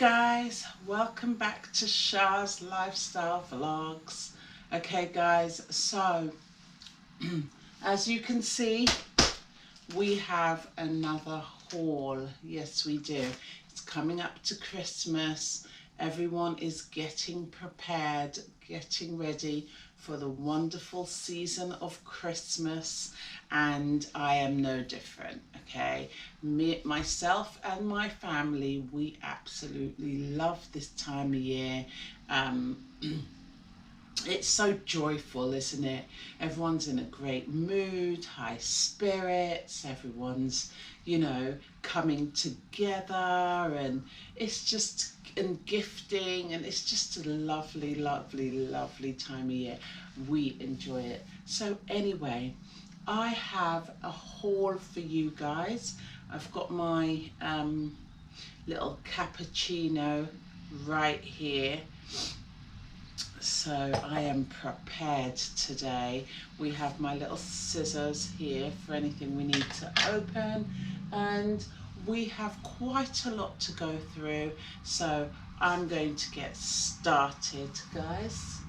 guys, welcome back to Shah's Lifestyle Vlogs. Okay guys, so as you can see, we have another haul. Yes we do. It's coming up to Christmas. Everyone is getting prepared, getting ready for the wonderful season of Christmas, and I am no different. Okay, myself and my family, we absolutely love this time of year. It's so joyful, isn't it? Everyone's in a great mood, high spirits, everyone's, coming together, and it's just, and gifting, and it's just a lovely, lovely, lovely time of year. We enjoy it. So anyway, I have a haul for you guys. I've got my little cappuccino right here. So I am prepared today. We have my little scissors here for anything we need to open, and we have quite a lot to go through. So I'm going to get started, guys.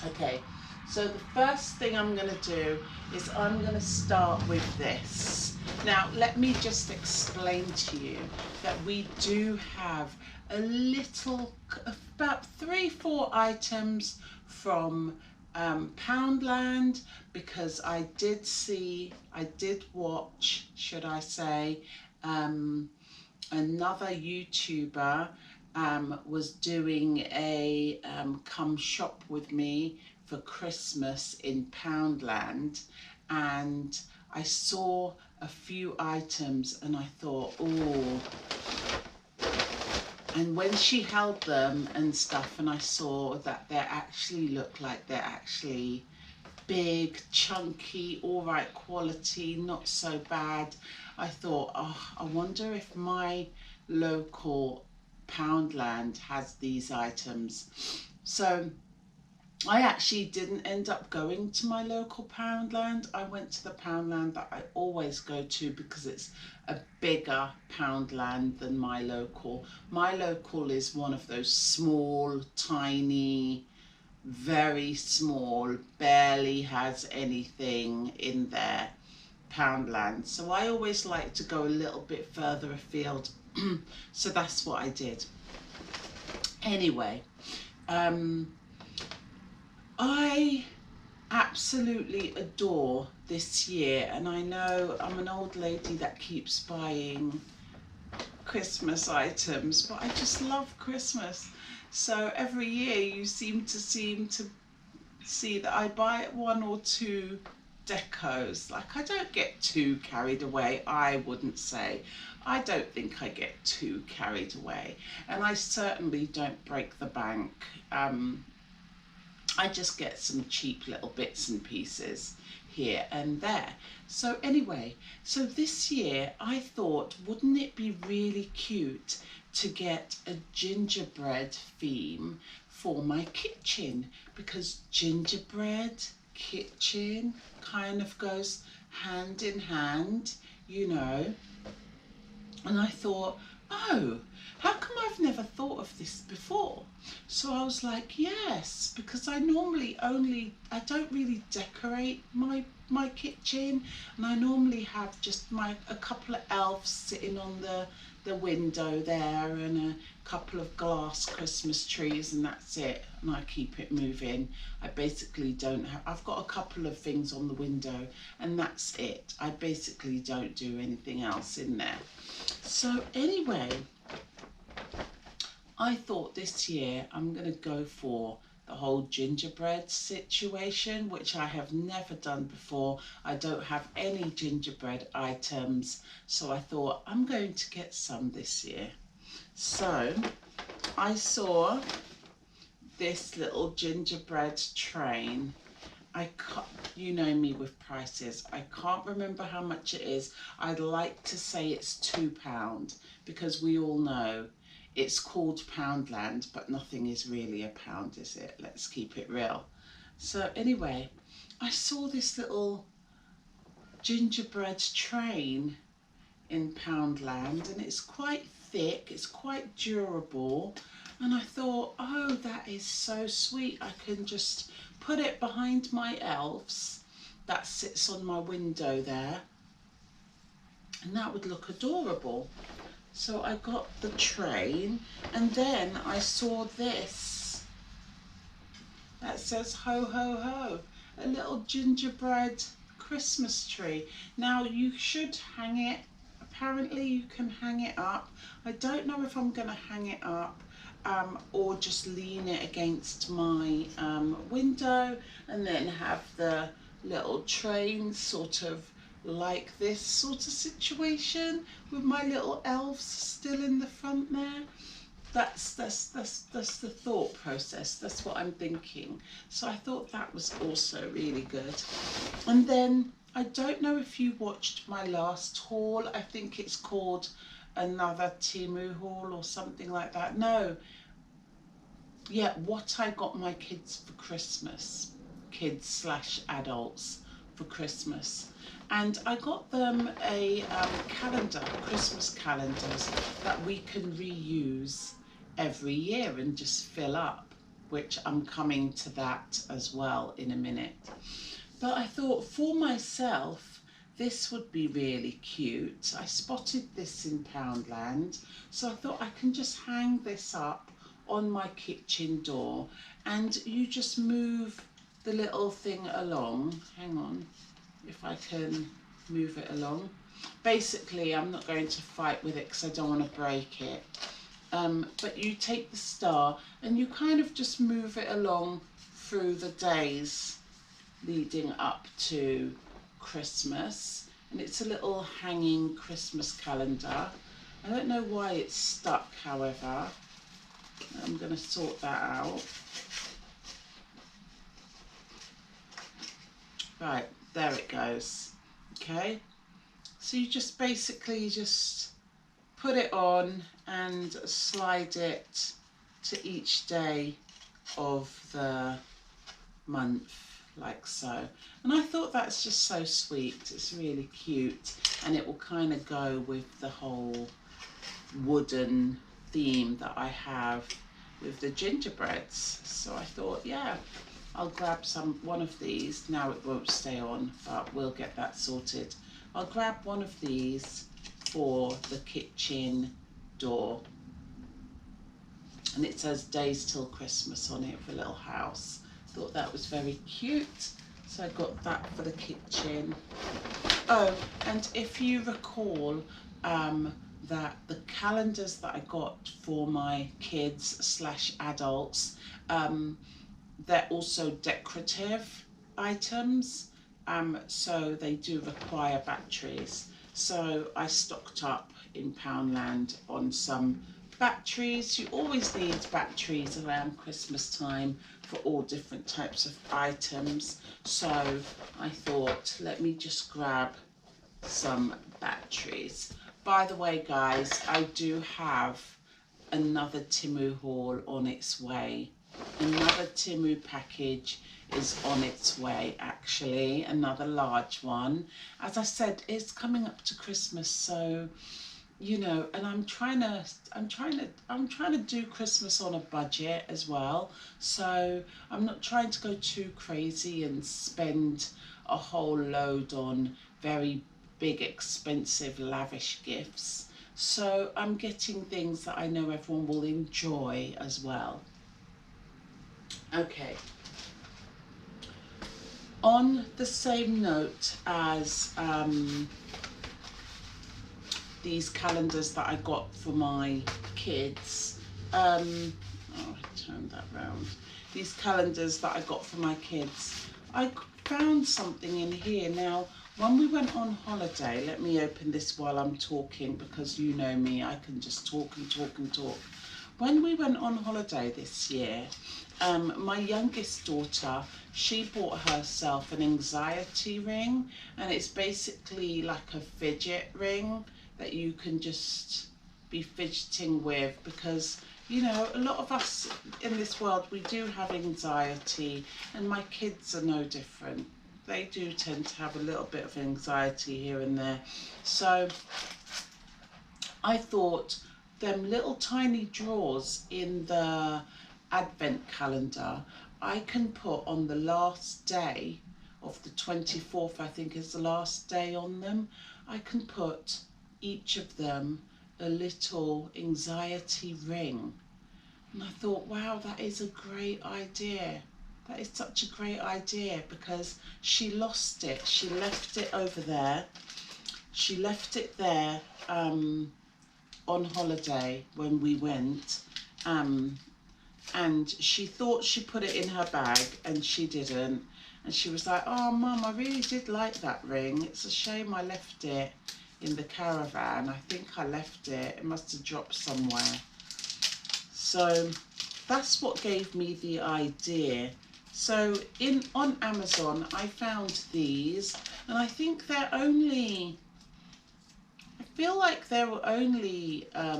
Okay, so the first thing I'm going to do is I'm going to start with this. Now, let me just explain to you that we do have a little, about 3-4 items from Poundland, because I did watch, should I say, another YouTuber was doing a come shop with me for Christmas in Poundland, and I saw a few items and I thought, oh, and when she held them and stuff, and I saw that they actually look like they're actually big, chunky, all right quality, not so bad, I thought, oh, I wonder if my local Poundland has these items. So I actually didn't end up going to my local Poundland. I went to the Poundland that I always go to because it's a bigger Poundland than my local. My local is one of those small, tiny, very small, barely has anything in there Poundland. So I always like to go a little bit further afield. So that's what I did. Anyway, I absolutely adore this year, and I know I'm an old lady that keeps buying Christmas items, but I just love Christmas. So every year you seem to see that I buy 1 or 2 decos. Like, I don't get too carried away, I wouldn't say. I don't think I get too carried away, and I certainly don't break the bank. I just get some cheap little bits and pieces here and there. So anyway, so this year I thought, wouldn't it be really cute to get a gingerbread theme for my kitchen, because gingerbread, kitchen kind of goes hand in hand, and I thought, oh, how come I've never thought of this before? So I was like, yes, because I don't really decorate my kitchen, and I normally have just a couple of elves sitting on the window there, and a couple of glass Christmas trees, and that's it, and I keep it moving. I basically don't have, I've got a couple of things on the window, and that's it. I basically don't do anything else in there. So anyway, I thought this year I'm going to go for the whole gingerbread situation, which I have never done before. I don't have any gingerbread items, so I thought I'm going to get some this year. So I saw this little gingerbread train. You know me with prices. I can't remember how much it is. I'd like to say it's £2, because we all know it's called Poundland, but nothing is really a pound, is it? Let's keep it real. So anyway, I saw this little gingerbread train in Poundland, and it's quite thick, it's quite durable, and I thought, oh, that is so sweet. I can just put it behind my elves that sits on my window there, and that would look adorable. So I got the train, and then I saw this that says ho ho ho, a little gingerbread Christmas tree. Now you should hang it, apparently you can hang it up. I don't know if I'm going to hang it up or just lean it against my window and then have the little train sort of like this sort of situation with my little elves still in the front there. That's the thought process. That's what I'm thinking. So I thought that was also really good. And then I don't know if you watched my last haul. I think it's called another Temu haul or something like that. No. Yeah, what I got my kids for Christmas. Kids / adults for Christmas. And I got them a calendar, Christmas calendars that we can reuse every year and just fill up, which I'm coming to that as well in a minute. But I thought for myself, this would be really cute. I spotted this in Poundland, so I thought I can just hang this up on my kitchen door, and you just move the little thing along. Hang on, if I can move it along. Basically, I'm not going to fight with it because I don't want to break it. But you take the star and you kind of just move it along through the days leading up to Christmas. And it's a little hanging Christmas calendar. I don't know why it's stuck, however. I'm going to sort that out. Right, there it goes. Okay, so you just basically just put it on and slide it to each day of the month, like so. And I thought that's just so sweet. It's really cute, and it will kind of go with the whole wooden theme that I have with the gingerbreads. So I thought, yeah, I'll grab one of these. Now it won't stay on, but we'll get that sorted. I'll grab one of these for the kitchen door. And it says Days Till Christmas on it for a little house. Thought that was very cute. So I got that for the kitchen. Oh, and if you recall, that the calendars that I got for my kids / adults, they're also decorative items, so they do require batteries. So I stocked up in Poundland on some batteries. You always need batteries around Christmas time for all different types of items. So I thought, let me just grab some batteries. By the way, guys, I do have another Temu haul on its way. Another Temu package is on its way, actually, another large one. As I said, it's coming up to Christmas, so you know, and I'm trying to do Christmas on a budget as well. So I'm not trying to go too crazy and spend a whole load on very big, expensive, lavish gifts. So I'm getting things that I know everyone will enjoy as well. Okay. On the same note as these calendars that I got for my kids, oh, I turned that round. These calendars that I got for my kids, I found something in here. Now, when we went on holiday, let me open this while I'm talking, because you know me, I can just talk and talk and talk. When we went on holiday this year, my youngest daughter, she bought herself an anxiety ring, and it's basically like a fidget ring that you can just be fidgeting with, because you know, a lot of us in this world, we do have anxiety, and my kids are no different. They do tend to have a little bit of anxiety here and there. So I thought them little tiny drawers in the advent calendar, I can put on the last day of the 24th, I think is the last day on them, I can put each of them a little anxiety ring. And I thought, wow, that is a great idea. That is such a great idea, because she lost it. She left it over there. She left it there on holiday when we went. And she thought she put it in her bag, and she didn't. And she was like, oh, Mum, I really did like that ring. It's a shame I left it in the caravan. I think I left it. It must have dropped somewhere. So that's what gave me the idea. So on Amazon, I found these, and I think they're only, I feel like they were only, I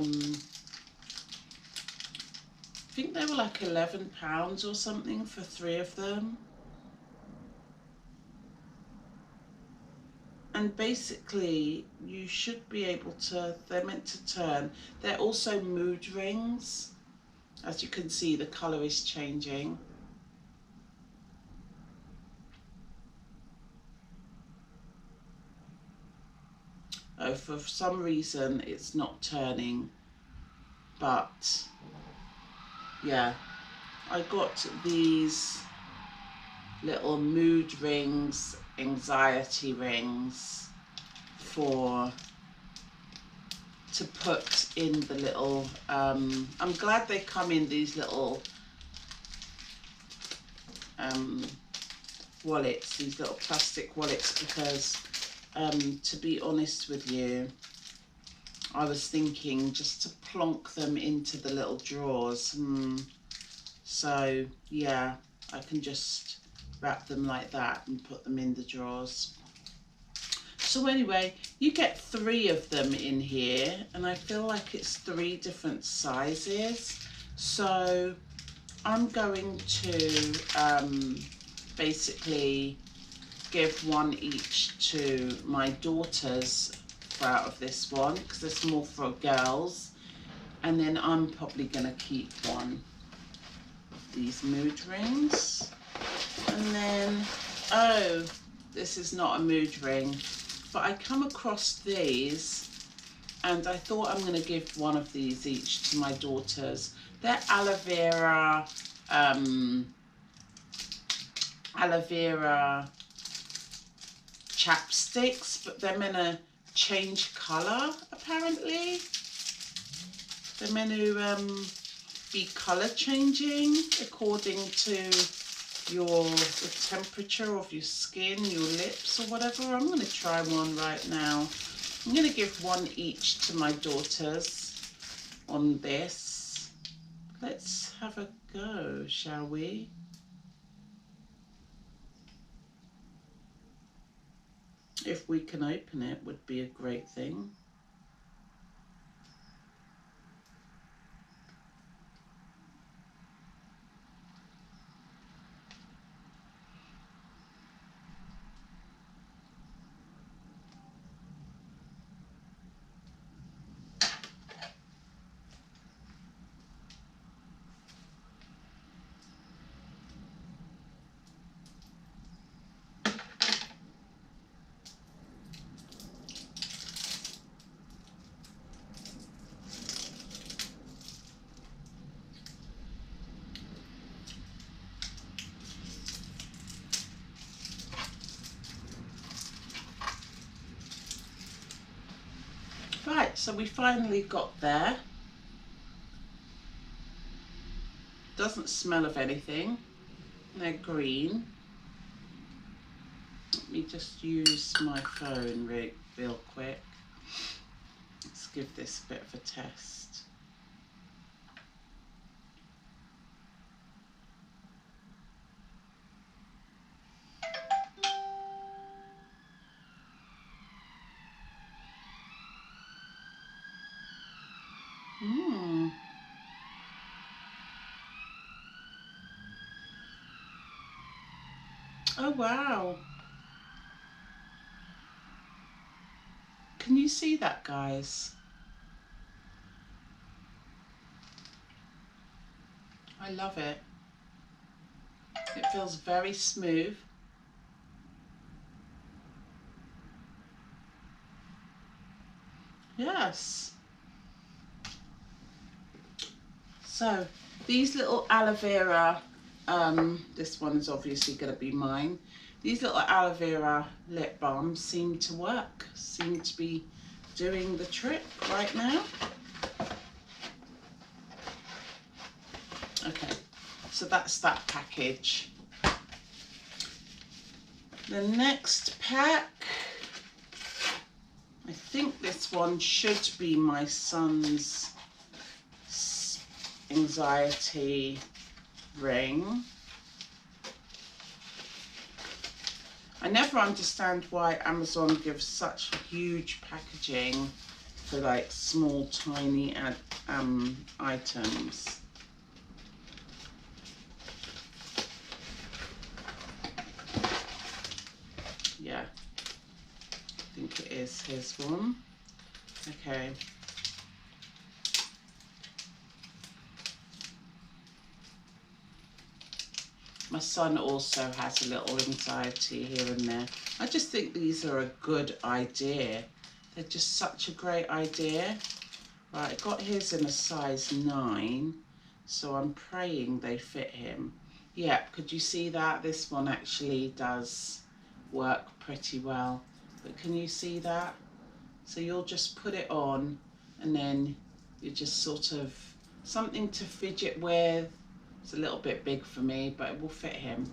think they were like £11 or something for 3 of them. And basically, you should be able to, they're meant to turn. They're also mood rings. As you can see, the colour is changing. Oh, for some reason, it's not turning. But, yeah, I got these little mood rings, anxiety rings to put in the little, I'm glad they come in these little wallets, these little plastic wallets, because to be honest with you, I was thinking just to plonk them into the little drawers. So yeah, I can just wrap them like that and put them in the drawers. So anyway, you get 3 of them in here, and I feel like it's 3 different sizes. So I'm going to basically give 1 each to my daughters out of this one, because there's more for girls. And then I'm probably going to keep 1 of these mood rings. And then, oh, this is not a mood ring, but I come across these, and I thought I'm going to give 1 of these each to my daughters. They're aloe vera chapsticks, but they're meant to change colour, apparently. They're meant to be colour changing according to the temperature of your skin, your lips or whatever. I'm going to try one right now. I'm going to give 1 each to my daughters on this. Let's have a go, shall we? If we can open it, would be a great thing. Right, so we finally got there. Doesn't smell of anything. They're green. Let me just use my phone real quick. Let's give this a bit of a test. Oh wow. Can you see that, guys? I love it. It feels very smooth. Yes. So these little aloe vera, this one is obviously going to be mine. These little aloe vera lip balms seem to work, seem to be doing the trick right now. Okay, so that's that package. The next pack, I think this one should be my son's anxiety ring. I never understand why Amazon gives such huge packaging for like small tiny items. Yeah, I think it is his one. Okay. My son also has a little anxiety here and there. I just think these are a good idea. They're just such a great idea. Right, I got his in a size 9, so I'm praying they fit him. Yeah, could you see that? This one actually does work pretty well. But can you see that? So you'll just put it on and then you just sort of something to fidget with. It's a little bit big for me, but it will fit him.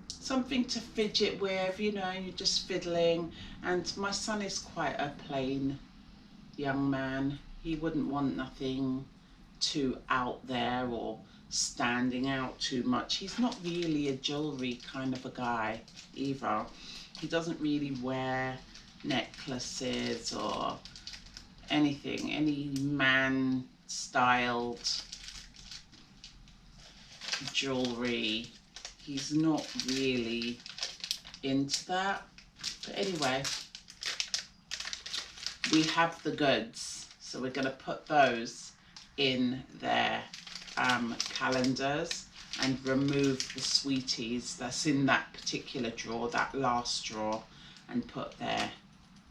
Something to fidget with, you know, you're just fiddling. And my son is quite a plain young man. He wouldn't want nothing too out there or standing out too much. He's not really a jewelry kind of a guy either. He doesn't really wear necklaces or anything, any man styled jewelry. He's not really into that. But anyway, we have the goods, so we're going to put those in their calendars and remove the sweeties that's in that particular drawer, that last drawer, and put their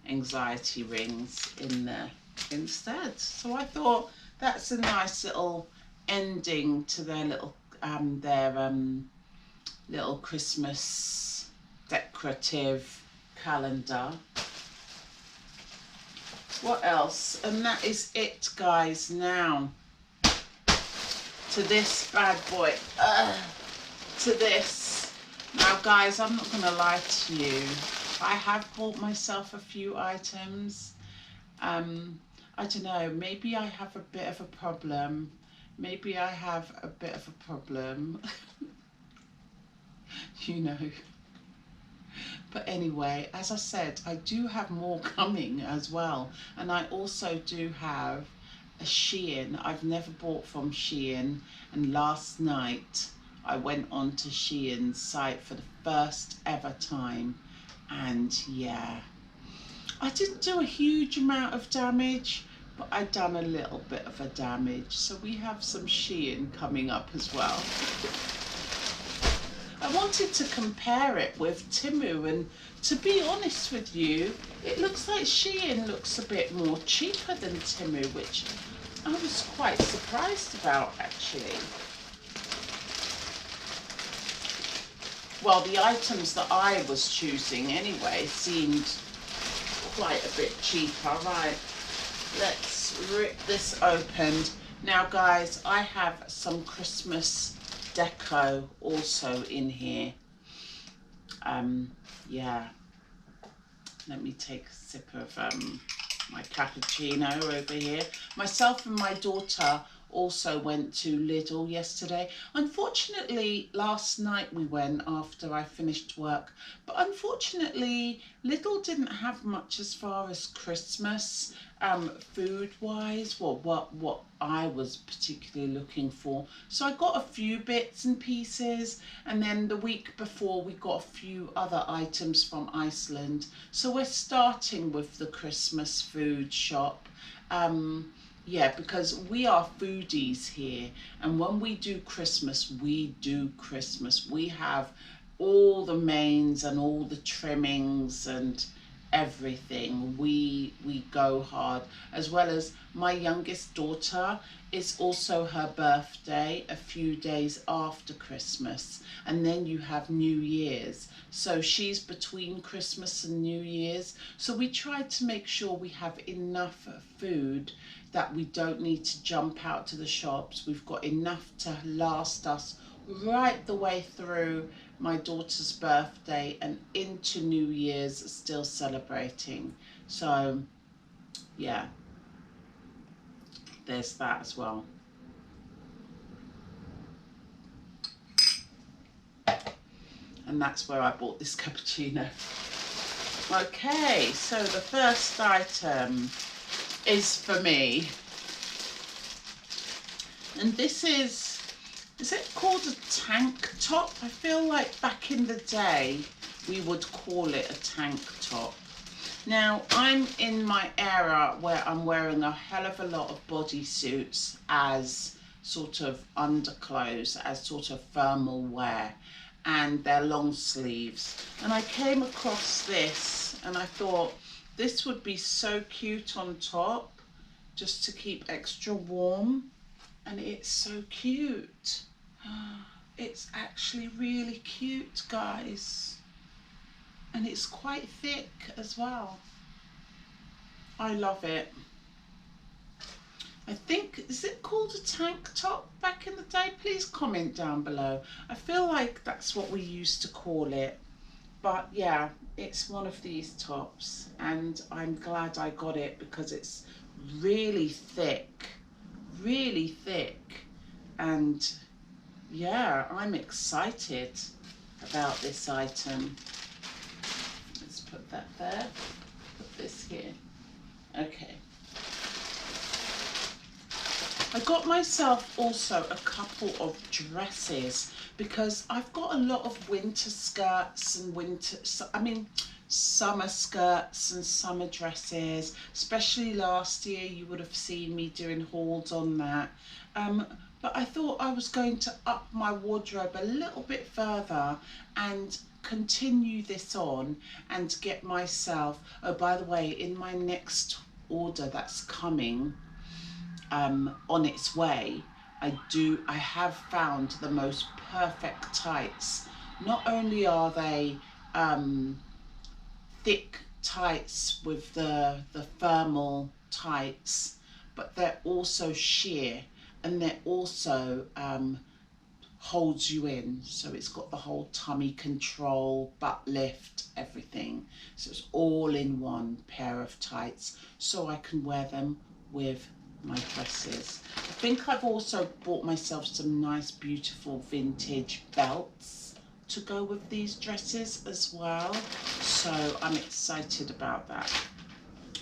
anxiety rings in there instead. So I thought that's a nice little ending to their little little Christmas decorative calendar. What else? And that is it, guys. Now to this bad boy, to this. Now guys, I'm not gonna lie to you, I have bought myself a few items. I don't know, maybe I have a bit of a problem. Maybe I have a bit of a problem. You know. But anyway, as I said, I do have more coming as well. And I also do have a Shein. I've never bought from Shein. And last night I went on to Shein's site for the first ever time. And yeah, I didn't do a huge amount of damage, but I done a little bit of a damage. So we have some Shein coming up as well. I wanted to compare it with Temu, and to be honest with you, it looks like Shein looks a bit more cheaper than Temu, which I was quite surprised about actually. Well, the items that I was choosing anyway seemed quite a bit cheaper. Right, let's rip this open. Now guys, I have some Christmas deco also in here. Yeah, let me take a sip of my cappuccino over here. Myself and my daughter also went to Lidl yesterday. Unfortunately, last night we went after I finished work, but unfortunately Lidl didn't have much as far as Christmas food wise, well, what I was particularly looking for. So I got a few bits and pieces, and then the week before we got a few other items from Iceland. So we're starting with the Christmas food shop. Yeah, because we are foodies here, and when we do Christmas, we do Christmas. We have all the mains and all the trimmings and everything. We go hard, as well as my youngest daughter. It's also her birthday a few days after Christmas, and then you have New Year's. So she's between Christmas and New Year's. So we try to make sure we have enough food that we don't need to jump out to the shops. We've got enough to last us right the way through my daughter's birthday and into New Year's, still celebrating. So yeah, there's that as well. And that's where I bought this cappuccino. Okay, so the first item is for me, and this is it called a tank top? I feel like back in the day we would call it a tank top. Now I'm in my era where I'm wearing a hell of a lot of bodysuits as sort of underclothes, as sort of thermal wear, and they're long sleeves, and I came across this and I thought this would be so cute on top, just to keep extra warm. And it's so cute. It's actually really cute, guys. And it's quite thick as well. I love it. I think, is it called a tank top back in the day? Please comment down below. I feel like that's what we used to call it. But yeah, it's one of these tops, and I'm glad I got it because it's really thick, and yeah, I'm excited about this item. Let's put that there, put this here. Okay. I got myself also a couple of dresses because I've got a lot of winter skirts and summer skirts and summer dresses, especially last year. You would have seen me doing hauls on that. But I thought I was going to up my wardrobe a little bit further and continue this on and get myself, oh, by the way, in my next order that's coming, on its way, I have found the most perfect tights. Not only are they thick tights with the thermal tights, but they're also sheer, and they're also holds you in. So it's got the whole tummy control, butt lift, everything. So it's all in one pair of tights, so I can wear them with my dresses. I think I've also bought myself some nice beautiful vintage belts to go with these dresses as well, so I'm excited about that.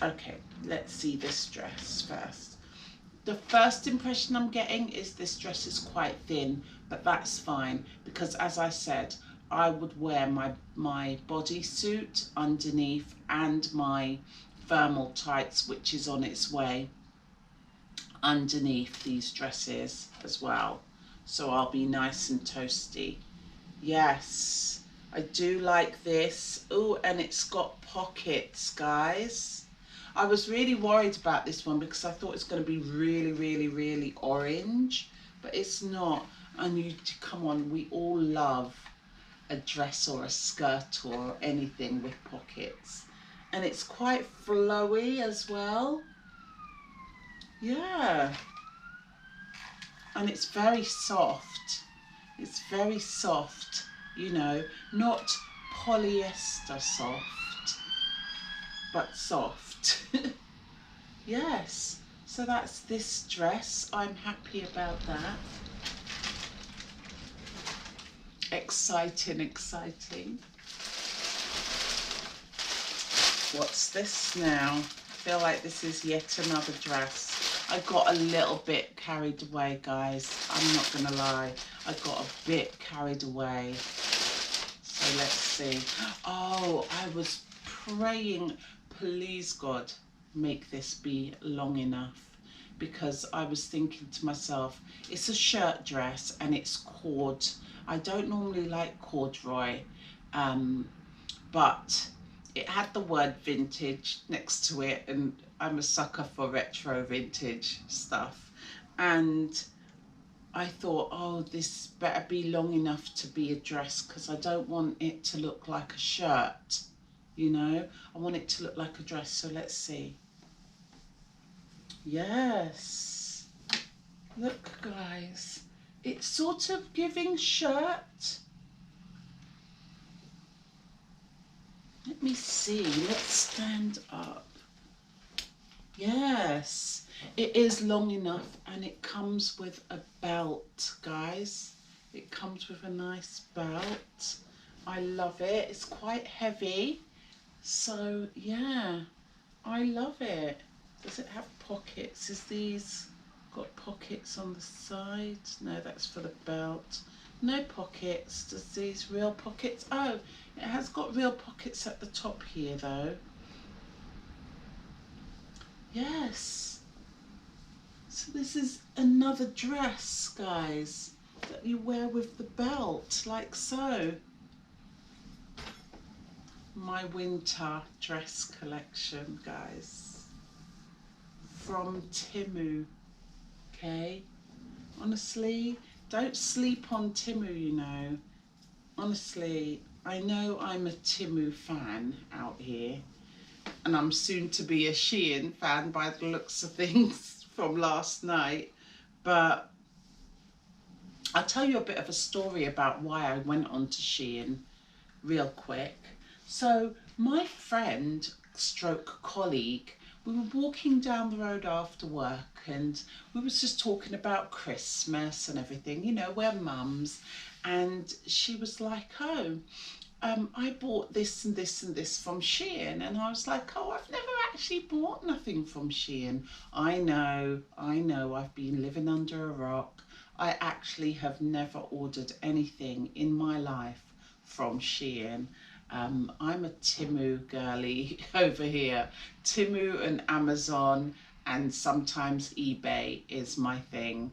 Okay, let's see this dress first. The first impression I'm getting is this dress is quite thin, but that's fine because, as I said, I would wear my bodysuit underneath and my thermal tights, which is on its way, underneath these dresses as well, so I'll be nice and toasty. Yes, I do like this. Oh, and it's got pockets, guys. I was really worried about this one because I thought it's going to be really orange, but it's not. And you, come on, we all love a dress or a skirt or anything with pockets, and it's quite flowy as well. Yeah, and it's very soft. It's very soft, you know, not polyester soft, but soft. Yes, so that's this dress. I'm happy about that. Exciting. What's this now? I feel like this is yet another dress. I got a little bit carried away, guys. I'm not gonna lie. I got a bit carried away. So let's see. Oh, I was praying, please God, make this be long enough, because I was thinking to myself, it's a shirt dress and it's cord. I don't normally like corduroy, but it had the word vintage next to it, and I'm a sucker for retro vintage stuff. And I thought, oh, this better be long enough to be a dress, because I don't want it to look like a shirt, you know. I want it to look like a dress. So let's see. Yes, look guys, it's sort of giving shirt. Let me see, let's stand up. Yes, it is long enough, and it comes with a belt, guys. It comes with a nice belt. I love it. It's quite heavy. So yeah, I love it. Does it have pockets? Is these got pockets on the side? No, that's for the belt. No pockets. Does these real pockets? Oh, it has got real pockets at the top here though. Yes. So this is another dress, guys, that you wear with the belt, like so. My winter dress collection, guys, from Temu. Okay, honestly, don't sleep on Temu, you know. Honestly, I know I'm a Temu fan out here, and I'm soon to be a Shein fan by the looks of things from last night. But I'll tell you a bit of a story about why I went on to Shein real quick. So my friend stroke colleague, we were walking down the road after work, and we was just talking about Christmas and everything, you know, we're mums. And she was like, oh, I bought this and this and this from Shein. And I was like, oh, I've never actually bought nothing from Shein. I know, I've been living under a rock. I actually have never ordered anything in my life from Shein. I'm a Temu girly over here. Temu and Amazon, and sometimes eBay is my thing.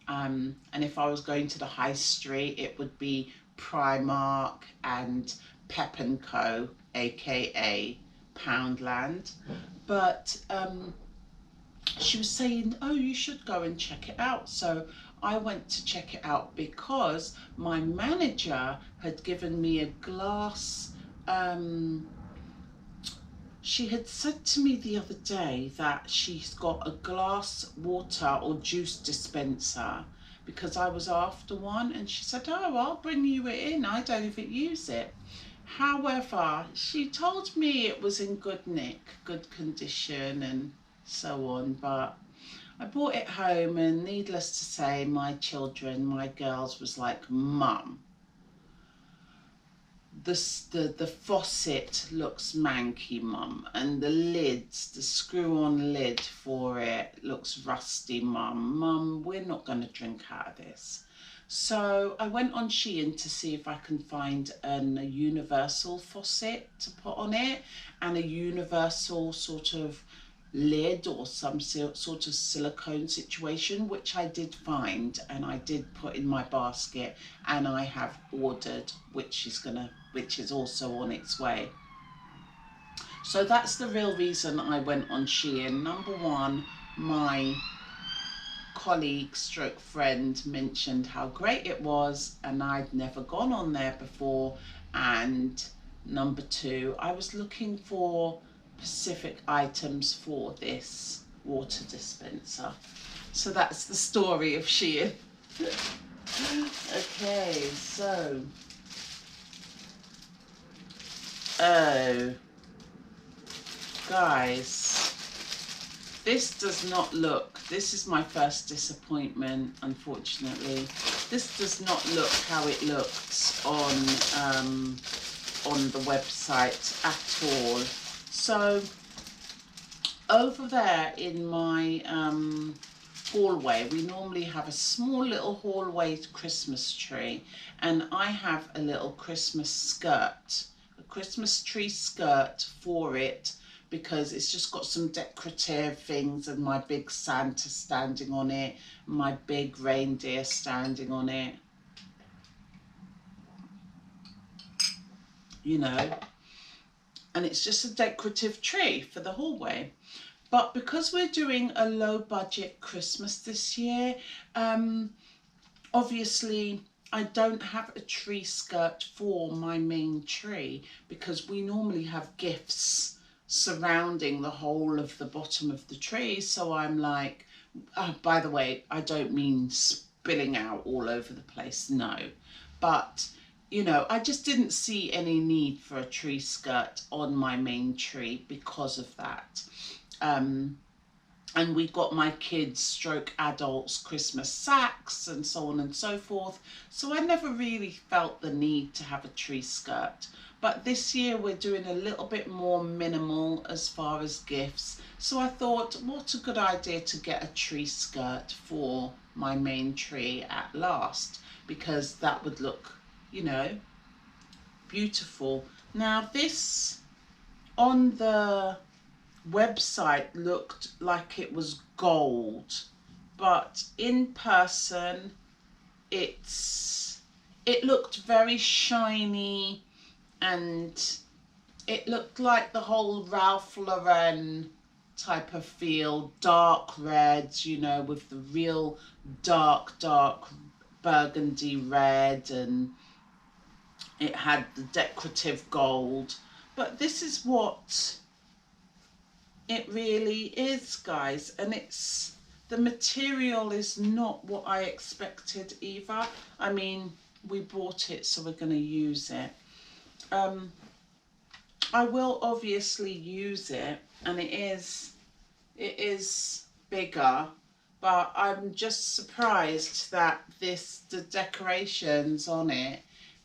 And if I was going to the high street, it would be Primark and Pep & Co, aka Poundland. But she was saying, oh, you should go and check it out. So I went to check it out because my manager had given me a glass. She had said to me the other day that she's got a glass water or juice dispenser because I was after one, and she said, oh, I'll bring you it in, I don't even use it. However, she told me it was in good nick, good condition and so on, but I brought it home, and needless to say, my children, my girls was like, Mum, the faucet looks manky, Mum, and the lids, the screw-on lid for it looks rusty, Mum. Mum, we're not going to drink out of this. So I went on Shein to see if I can find a universal faucet to put on it, and a universal sort of lid or some sort of silicone situation, which I did find, and I did put in my basket, and I have ordered, which is also on its way. So that's the real reason I went on Shein. Number one, my colleague stroke friend mentioned how great it was, and I'd never gone on there before. And number two, I was looking for specific items for this water dispenser. So that's the story of Shein. Okay, so guys, this does not look, this is my first disappointment, unfortunately. This does not look how it looked on the website at all. So over there in my hallway, we normally have a small little hallway Christmas tree, and I have a little Christmas skirt, a Christmas tree skirt for it, because it's just got some decorative things and my big Santa standing on it, my big reindeer standing on it, you know, and it's just a decorative tree for the hallway. But because we're doing a low budget Christmas this year, obviously I don't have a tree skirt for my main tree, because we normally have gifts surrounding the whole of the bottom of the tree. So I'm like, by the way, I don't mean spilling out all over the place, no. But, you know, I just didn't see any need for a tree skirt on my main tree because of that. And we got my kids stroke adults Christmas sacks and so on and so forth. So I never really felt the need to have a tree skirt. But this year we're doing a little bit more minimal as far as gifts. So I thought, what a good idea to get a tree skirt for my main tree at last, because that would look, you know, beautiful. Now this on the website looked like it was gold, but in person it looked very shiny, and it looked like the whole Ralph Lauren type of feel, dark reds, you know, with the real dark burgundy red, and it had the decorative gold. But this is what it really is, guys, and the material is not what I expected either. I mean, we bought it, so we're going to use it. I will obviously use it, and it is bigger, but I'm just surprised that the decorations on it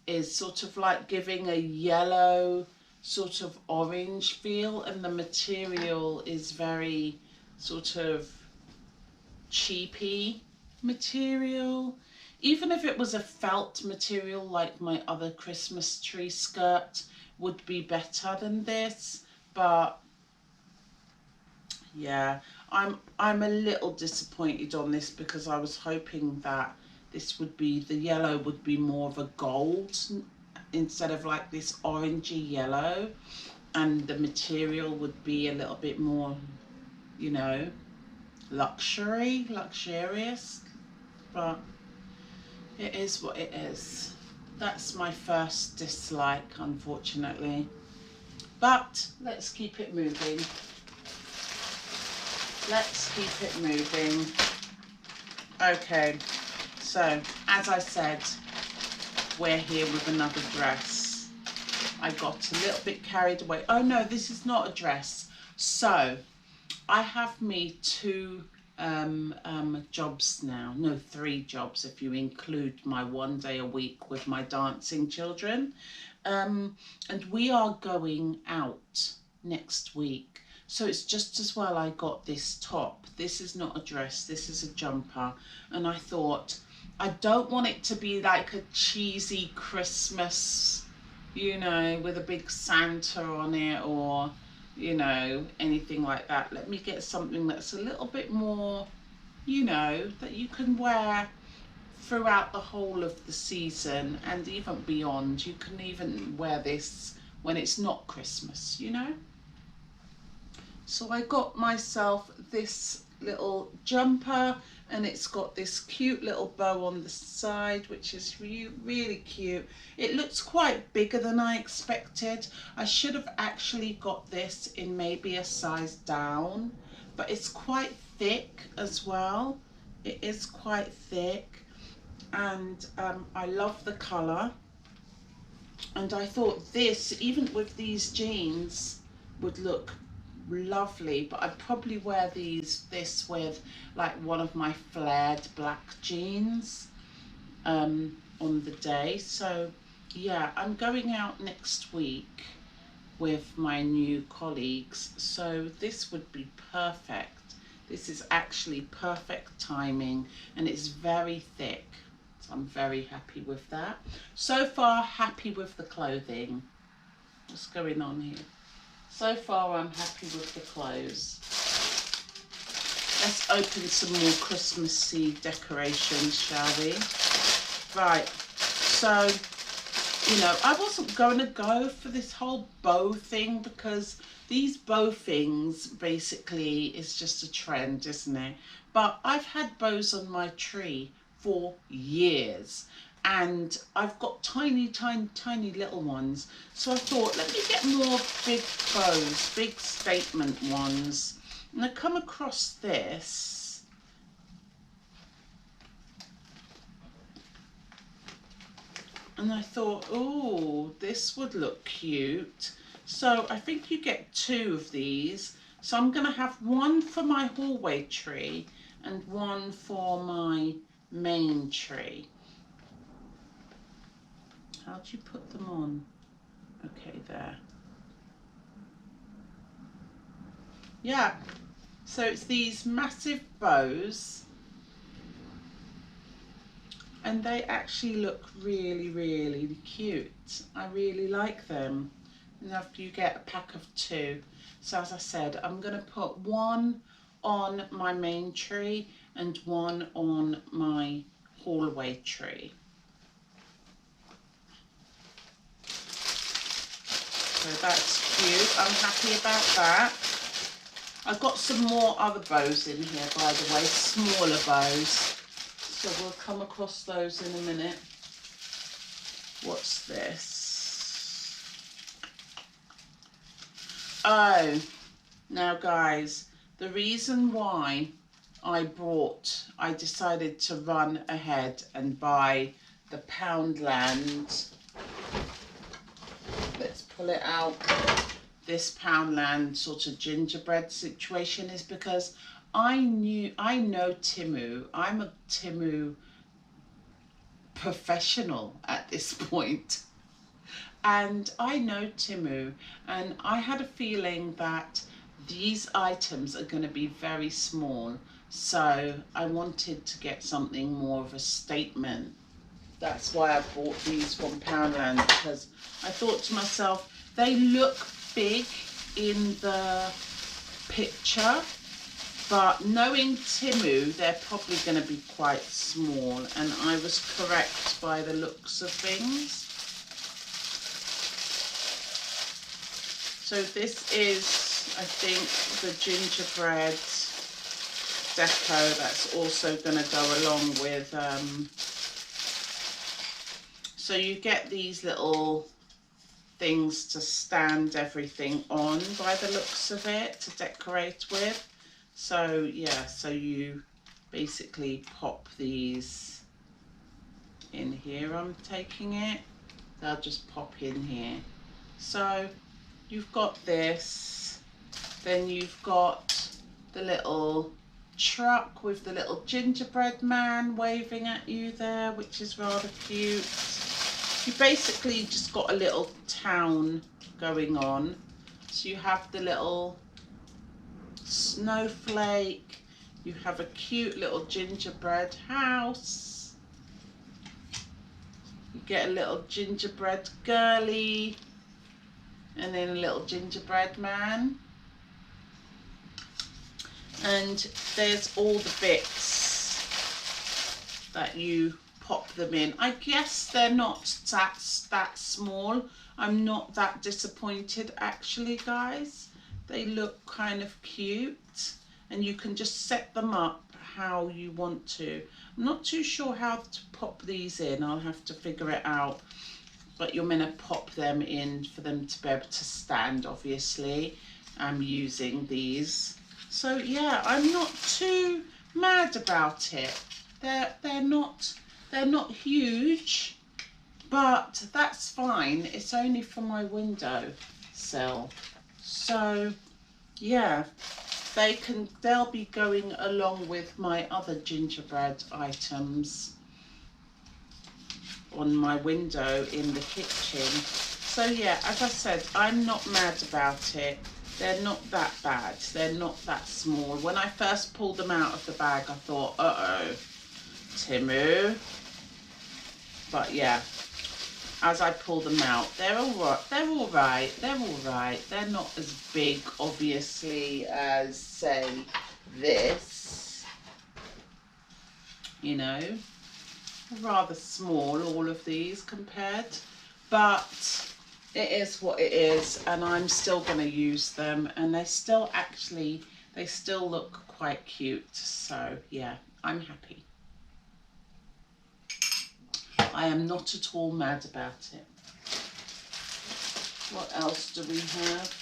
is sort of like giving a yellow sort of orange feel, and the material is very sort of cheapy material. Even if it was a felt material like my other Christmas tree skirt would be better than this, but yeah, I'm a little disappointed on this, because I was hoping that this would be, the yellow would be more of a gold instead of like this orangey yellow, and the material would be a little bit more, you know, luxurious, but it is what it is. That's my first dislike, unfortunately, but let's keep it moving. Let's keep it moving. Okay, so as I said, we're here with another dress. I got a little bit carried away. Oh no, this is not a dress. So I have me two jobs now. No, 3 jobs if you include my 1 day a week with my dancing children. And we are going out next week. So it's just as well I got this top. This is not a dress, this is a jumper. And I thought, I don't want it to be like a cheesy Christmas, you know, with a big Santa on it, or, you know, anything like that. Let me get something that's a little bit more, you know, that you can wear throughout the whole of the season and even beyond. You can even wear this when it's not Christmas, you know. So I got myself this little jumper, and it's got this cute little bow on the side, which is really cute. It looks quite bigger than I expected. I should have actually got this in maybe a size down, but it's quite thick as well. It is quite thick, and I love the colour. And I thought this, even with these jeans, would look lovely, but I'd probably wear this with like one of my flared black jeans on the day. So yeah, I'm going out next week with my new colleagues, so this would be perfect. This is actually perfect timing, and it's very thick, so I'm very happy with that. So far, happy with the clothing. What's going on here? So far I'm happy with the clothes. Let's open some more Christmassy decorations, shall we? Right, so, you know, I wasn't going to go for this whole bow thing because these bow things basically is just a trend, isn't it? But I've had bows on my tree for years and I've got tiny, tiny, tiny little ones. So I thought, let me get more big bows, big statement ones. And I come across this. And I thought, oh, this would look cute. So I think you get 2 of these. So I'm going to have one for my hallway tree and one for my main tree. How do you put them on? Okay, there. Yeah. So it's these massive bows and they actually look really, really cute. I really like them. And after you get a pack of 2. So as I said, I'm going to put one on my main tree and one on my hallway tree. So that's cute. I'm happy about that. I've got some more other bows in here, by the way, smaller bows. So we'll come across those in a minute. What's this? Oh, now guys, the reason why I decided to run ahead and buy the Poundland, let's pull it out, this Poundland sort of gingerbread situation is because I know Temu. I'm a Temu professional at this point. And I know Temu, and I had a feeling that these items are going to be very small. So I wanted to get something more of a statement. That's why I bought these from Poundland, because I thought to myself, they look big in the picture, but knowing Temu, they're probably going to be quite small, and I was correct by the looks of things. So this is, I think, the gingerbread deco that's also going to go along with, so you get these little things to stand everything on by the looks of it, to decorate with. So yeah, so you basically pop these in here. I'm taking it, they'll just pop in here. So you've got this, then you've got the little truck with the little gingerbread man waving at you there, which is rather cute. You basically just got a little town going on. So you have the little snowflake, you have a cute little gingerbread house, you get a little gingerbread girly, and then a little gingerbread man, and there's all the bits that you pop them in. I guess they're not that small. I'm not that disappointed actually, guys. They look kind of cute, and you can just set them up how you want to. I'm not too sure how to pop these in. I'll have to figure it out. But you're going to pop them in for them to be able to stand, obviously. I'm using these. So yeah, I'm not too mad about it. They're not huge, but that's fine. It's only for my window sill. So yeah, they'll be going along with my other gingerbread items on my window in the kitchen. So yeah, as I said, I'm not mad about it. They're not that bad. They're not that small. When I first pulled them out of the bag, I thought, uh-oh, Temu. But yeah, as I pull them out. They're all right. They're all right. They're all right. They're not as big, obviously, as, say, this. You know, rather small, all of these compared. But it is what it is, and I'm still going to use them. And they still actually, they still look quite cute. So, yeah, I'm happy. I am not at all mad about it. What else do we have?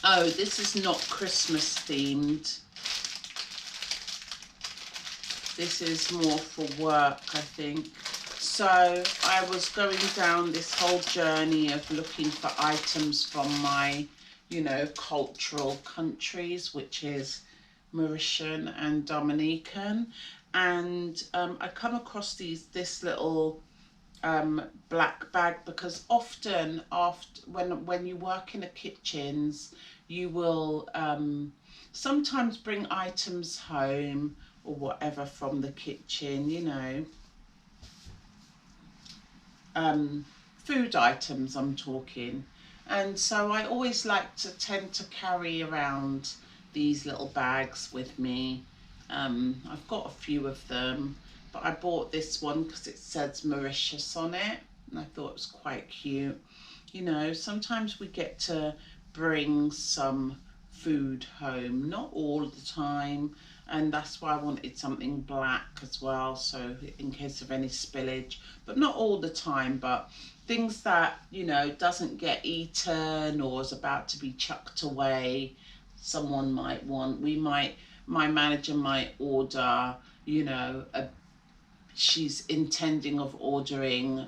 Oh, this is not Christmas themed. This is more for work, I think. So I was going down this whole journey of looking for items from my, you know, cultural countries, which is Mauritian and Dominican. And I come across this little black bag, because often after when you work in the kitchens, you will sometimes bring items home or whatever from the kitchen, you know, food items I'm talking. And so I always like to tend to carry around these little bags with me. I've got a few of them, but I bought this one because it says Mauritius on it, and I thought it was quite cute. You know, sometimes we get to bring some food home, not all the time, and that's why I wanted something black as well, so in case of any spillage, but not all the time. But things that, you know, doesn't get eaten or is about to be chucked away, someone might want. My manager might order, you know, she's intending of ordering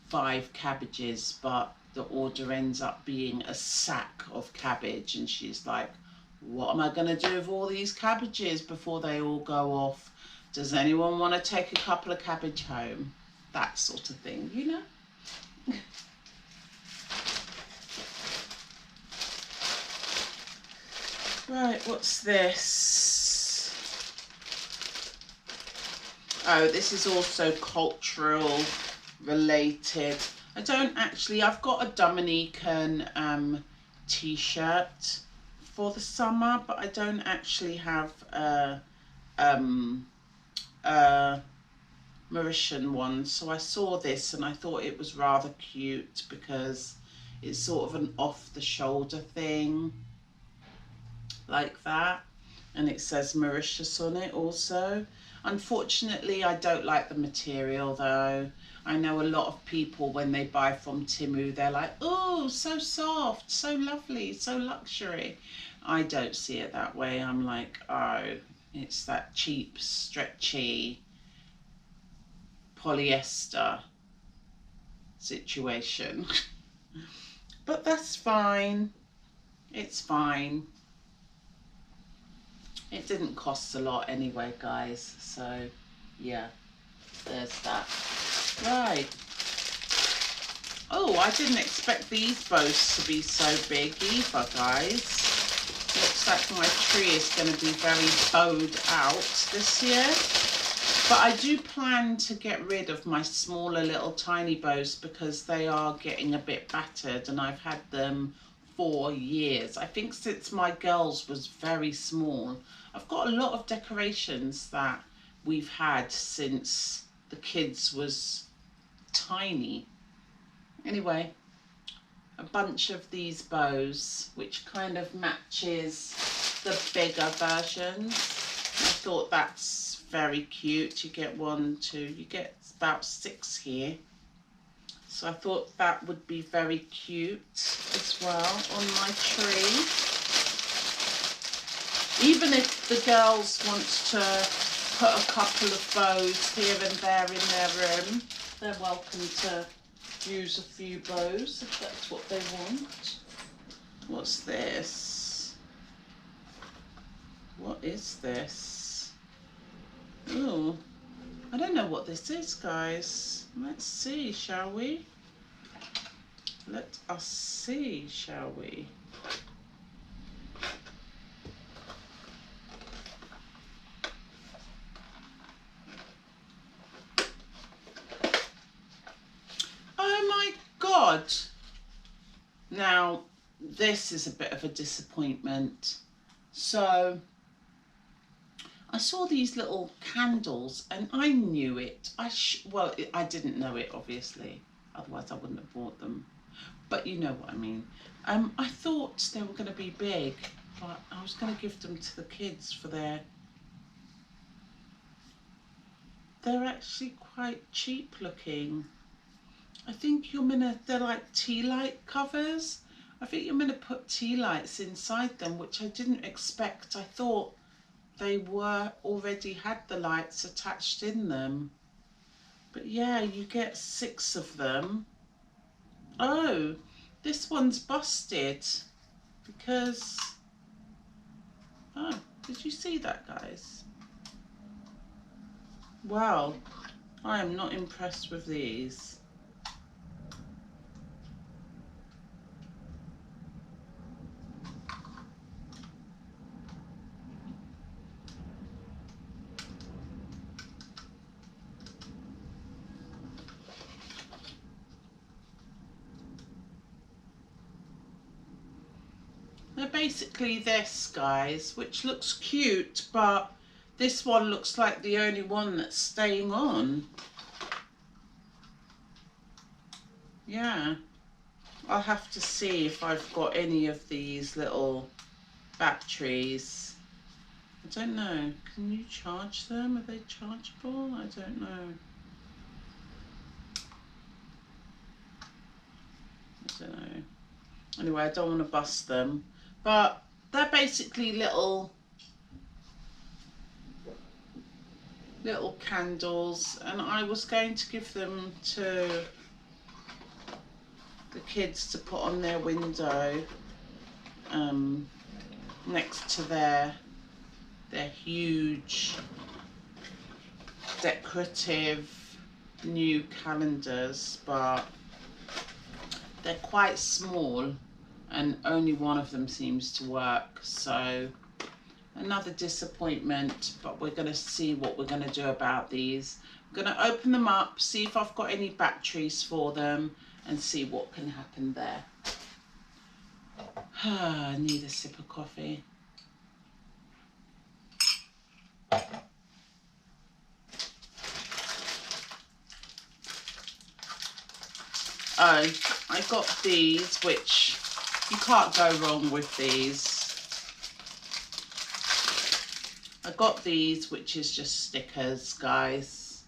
5 cabbages, but the order ends up being a sack of cabbage, and she's like, what am I going to do with all these cabbages before they all go off? Does anyone want to take a couple of cabbage home? That sort of thing, you know? Right, what's this? Oh, this is also cultural related. I don't actually, I've got a Dominican t-shirt for the summer, but I don't actually have a Mauritian one. So I saw this and I thought it was rather cute because it's sort of an off-the-shoulder thing like that, and it says Mauritius on it also. Unfortunately, I don't like the material though. I know a lot of people, when they buy from Temu, they're like, oh, so soft, so lovely, so luxury. I don't see it that way. I'm like, oh, it's that cheap, stretchy polyester situation. But that's fine. It's fine. It didn't cost a lot anyway, guys. So, yeah, there's that. Right. Oh, I didn't expect these bows to be so big either, guys. Looks like my tree is going to be very bowed out this year. But I do plan to get rid of my smaller little tiny bows because they are getting a bit battered, and I've had them for years. I think since my girls was very small. I've got a lot of decorations that we've had since the kids was tiny. Anyway, a bunch of these bows, which kind of matches the bigger versions. I thought that's very cute. You get 1, 2, you get about 6 here. So I thought that would be very cute as well on my tree. Even if the girls want to put a couple of bows here and there in their room, they're welcome to use a few bows if that's what they want. What's this? What is this? Oh, I don't know what this is, guys. Let's see, shall we? Let us see, shall we? Now, this is a bit of a disappointment. So, I saw these little candles and I knew it. Well, I didn't know it, obviously. Otherwise, I wouldn't have bought them. But you know what I mean. I thought they were going to be big, but I was going to give them to the kids for their... They're actually quite cheap looking. I think they're like tea light covers. I think you're going to put tea lights inside them, which I didn't expect. I thought they already had the lights attached in them. But yeah, you get 6 of them. Oh, this one's busted because... Oh, did you see that, guys? Wow, I am not impressed with these. They're basically this, guys, which looks cute, but this one looks like the only one that's staying on. Yeah, I'll have to see if I've got any of these little batteries. I don't know. Can you charge them? Are they chargeable? I don't know. I don't know. Anyway, I don't want to bust them. But they're basically little candles, and I was going to give them to the kids to put on their window next to their huge decorative new calendars, but they're quite small and only one of them seems to work, so another disappointment. But we're going to see what we're going to do about these. I'm going to open them up, see if I've got any batteries for them, and see what can happen there. I need a sip of coffee. Oh, I got these, which you can't go wrong with these. I got these, which is just stickers, guys.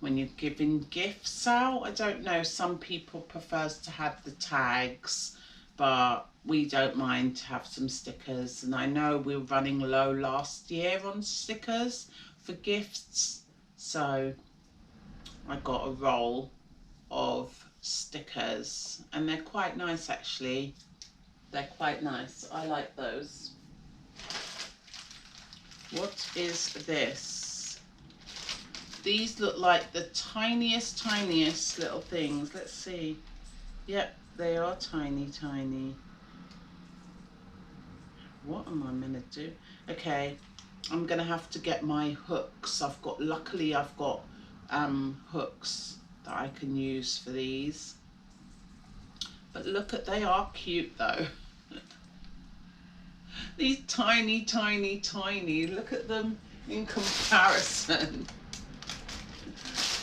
When you're giving gifts out, I don't know, some people prefers to have the tags, but we don't mind to have some stickers. And I know we were running low last year on stickers for gifts, so I got a roll of stickers, and they're quite nice actually. They're quite nice. I like those. What is this? These look like the tiniest little things. Let's see. Yep, they are tiny. What am I gonna do? Okay, I'm gonna have to get my hooks. Luckily I've got hooks that I can use for these. But look at, they are cute though. These tiny. Look at them in comparison.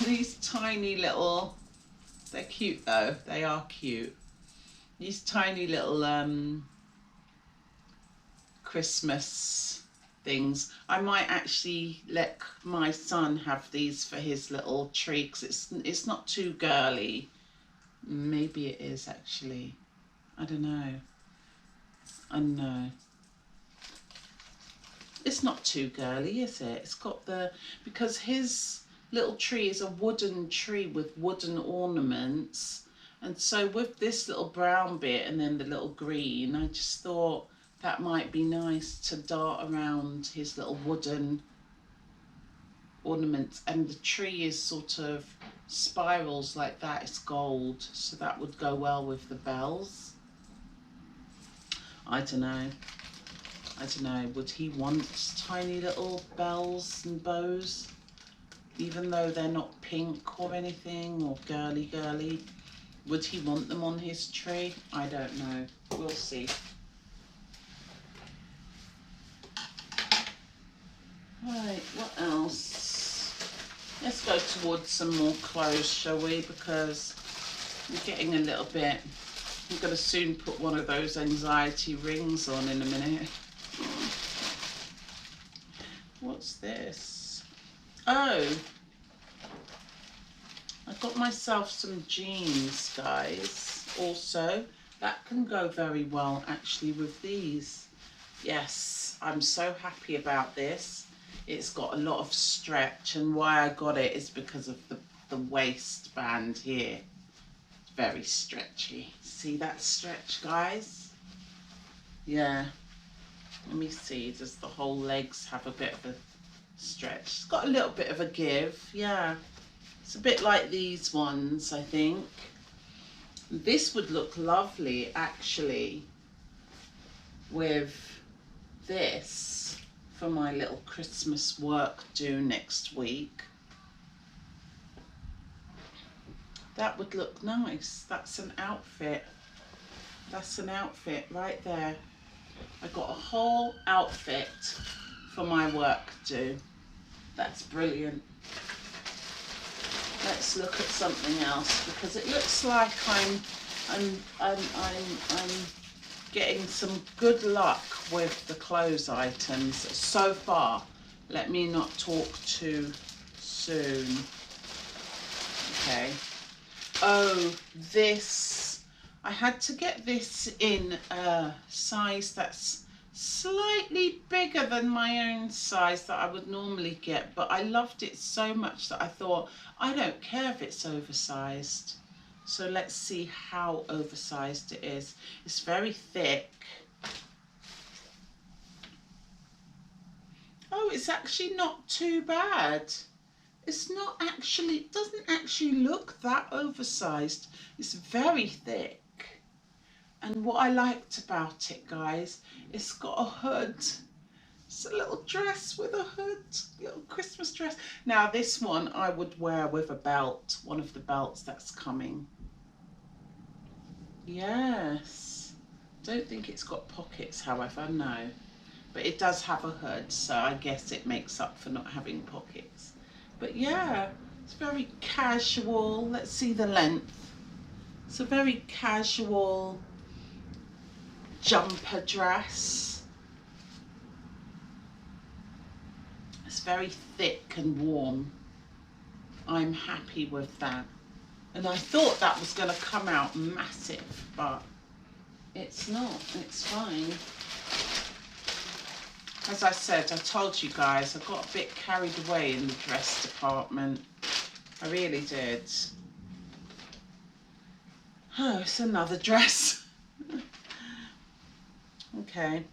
These tiny little, they're cute though. They are cute. These tiny little Christmas things. I might actually let my son have these for his little tree, because it's not too girly. Maybe it is actually. I don't know. I know. It's not too girly, is it? It's got because his little tree is a wooden tree with wooden ornaments. And so with this little brown bit and then the little green, I just thought that might be nice to dart around his little wooden ornaments. And the tree is sort of spirals like that. It's gold, so that would go well with the bells. I don't know. Would he want tiny little bells and bows? Even though they're not pink or anything or girly. Would he want them on his tree? I don't know. We'll see. Right, what else? Let's go towards some more clothes, shall we? Because I'm getting a little bit... I'm going to soon put one of those anxiety rings on in a minute. What's this? Oh, I got myself some jeans, guys. Also, that can go very well actually with these. Yes, I'm so happy about this. It's got a lot of stretch, and why I got it is because of the waistband here. It's very stretchy. See that stretch, guys? Yeah. Let me see, does the whole legs have a bit of a stretch? It's got a little bit of a give, yeah. It's a bit like these ones, I think. This would look lovely, actually, with this for my little Christmas work due next week. That would look nice. That's an outfit. That's an outfit right there. I got a whole outfit for my work due. That's brilliant. Let's look at something else, because it looks like I'm getting some good luck with the clothes items so far. Let me not talk too soon. Okay. Oh, this. I had to get this in a size that's slightly bigger than my own size that I would normally get, but I loved it so much that I thought, I don't care if it's oversized. So let's see how oversized it is. It's very thick. Oh, it's actually not too bad. It's not actually, it doesn't actually look that oversized. It's very thick. And what I liked about it, guys, it's got a hood. It's a little dress with a hood, little Christmas dress. Now this one I would wear with a belt, one of the belts that's coming. Yes. Don't think it's got pockets, however, no. But it does have a hood, so I guess it makes up for not having pockets. But yeah, it's very casual. Let's see the length. It's a very casual jumper dress. It's very thick and warm. I'm happy with that. And I thought that was going to come out massive, but it's not. It's fine. As I said, I told you guys, I got a bit carried away in the dress department. I really did. Oh, it's another dress. Okay.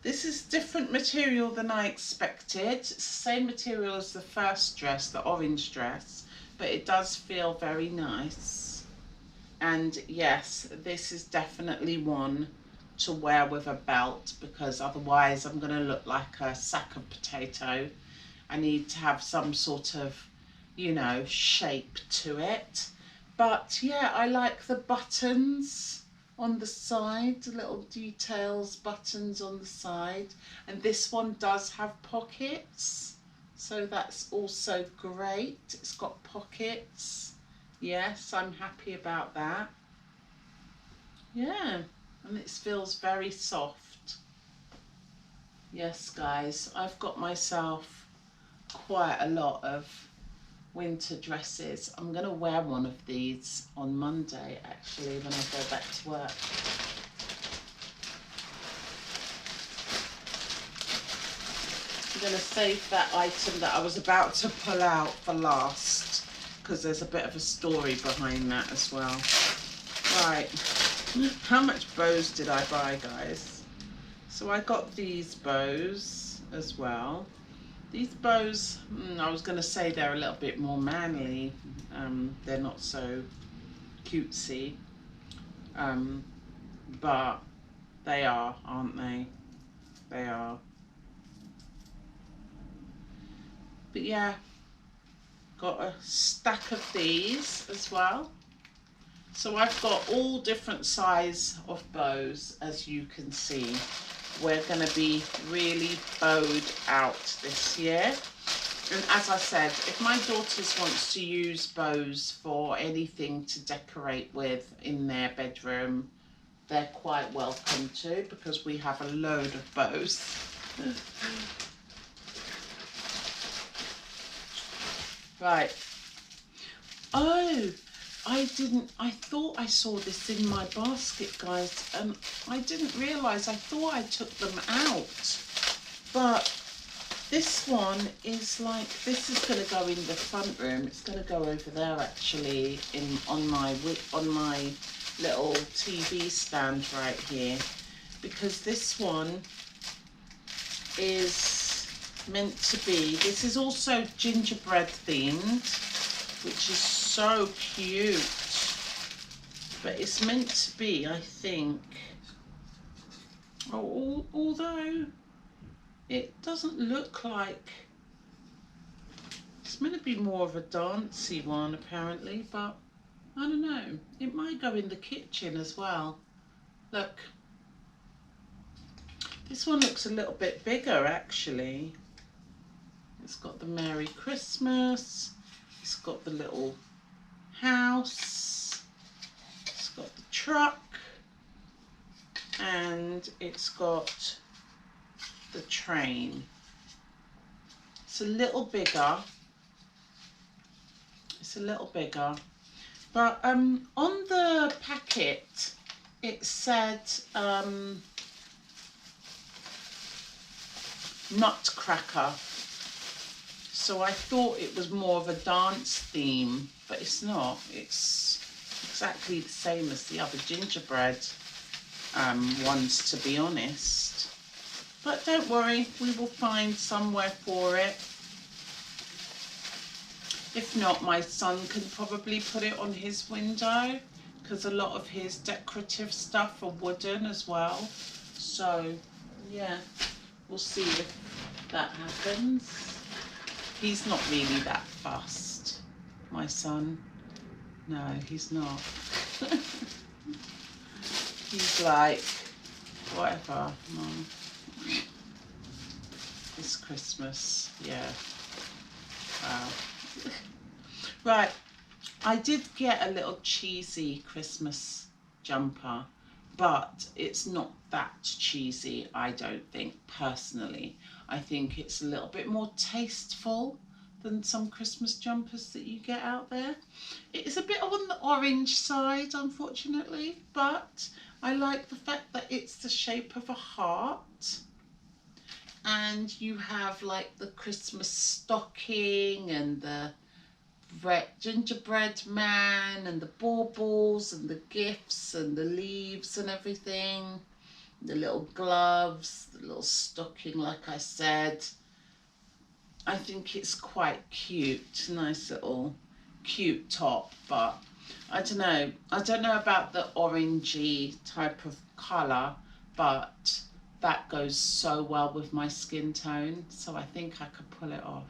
This is different material than I expected. It's the same material as the first dress, the orange dress, but it does feel very nice. And yes, this is definitely one to wear with a belt, because otherwise I'm going to look like a sack of potato. I need to have some sort of, you know, shape to it. But yeah, I like the buttons on the side, little details, buttons on the side. And this one does have pockets, so that's also great. It's got pockets. Yes, I'm happy about that. Yeah. And it feels very soft. Yes, guys, I've got myself quite a lot of winter dresses. I'm going to wear one of these on Monday, actually, when I go back to work. I'm going to save that item that I was about to pull out for last, because there's a bit of a story behind that as well. Right. How much bows did I buy, guys? So I got these bows as well. These bows, I was going to say they're a little bit more manly. They're not so cutesy. But they are, aren't they? They are. But yeah, got a stack of these as well. So I've got all different size of bows, as you can see. We're going to be really bowed out this year. And as I said, if my daughters wants to use bows for anything to decorate with in their bedroom, they're quite welcome to, because we have a load of bows. Right. Oh, I thought I saw this in my basket, guys, and I didn't realise. I thought I took them out. But this one is like, this is going to go in the front room. It's going to go over there, actually, on my little TV stand right here, because this one is meant to be, this is also gingerbread themed, which is so cute, but it's meant to be, I think, although it doesn't look like, it's meant to be more of a dancey one apparently, but I don't know, it might go in the kitchen as well. Look, this one looks a little bit bigger actually. It's got the Merry Christmas, it's got the little house, it's got the truck, and it's got the train. It's a little bigger. It's a little bigger. But on the packet it said Nutcracker. So I thought it was more of a dance theme, but it's not. It's exactly the same as the other gingerbread ones, to be honest. But don't worry, we will find somewhere for it. If not, my son can probably put it on his window, because a lot of his decorative stuff are wooden as well. So yeah, we'll see if that happens. He's not really that fussed, my son. No, he's not. He's like, whatever, Mum. It's Christmas, yeah. Wow. Right, I did get a little cheesy Christmas jumper, but it's not that cheesy, I don't think, personally. I think it's a little bit more tasteful than some Christmas jumpers that you get out there. It's a bit on the orange side, unfortunately, but I like the fact that it's the shape of a heart. And you have like the Christmas stocking and the gingerbread man and the baubles and the gifts and the leaves and everything. The little gloves, the little stocking, like I said. I think it's quite cute. Nice little cute top, but I don't know. I don't know about the orangey type of colour, but that goes so well with my skin tone, so I think I could pull it off.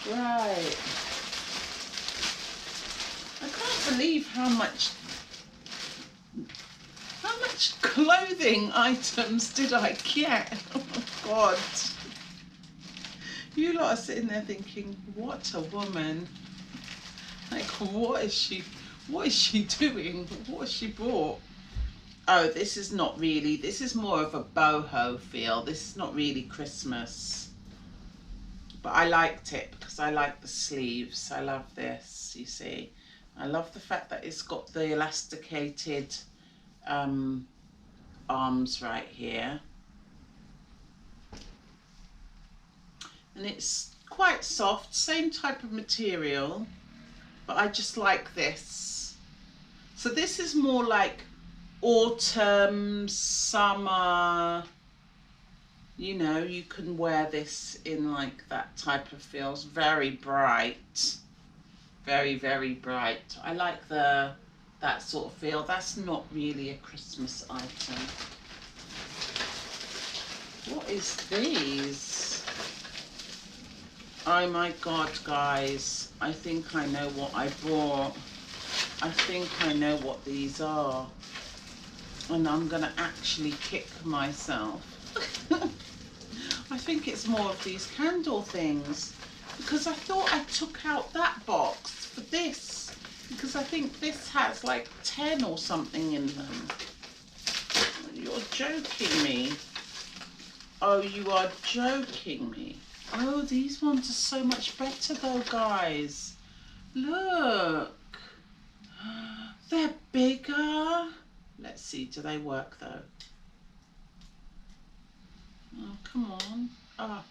Right. I can't believe how much clothing items did I get? Oh my God. You lot are sitting there thinking, what a woman. Like, what is she doing? What has she bought? Oh, this is not really, this is more of a boho feel. This is not really Christmas. But I liked it because I like the sleeves. I love this, you see. I love the fact that it's got the elasticated arms right here. And it's quite soft, same type of material, but I just like this. So this is more like autumn, summer, you know, you can wear this in like that type of feels. Very bright, very, very bright. I like that sort of feel. That's not really a Christmas item. What is these? Oh my God, guys. I think I know what I bought. I think I know what these are. And I'm going to actually kick myself. I think it's more of these candle things. Because I thought I took out that box for this. Because I think this has like 10 or something in them. You're joking me. Oh, you are joking me. Oh, these ones are so much better though, guys. Look. They're bigger. Let's see, do they work though? Oh, come on. Oh.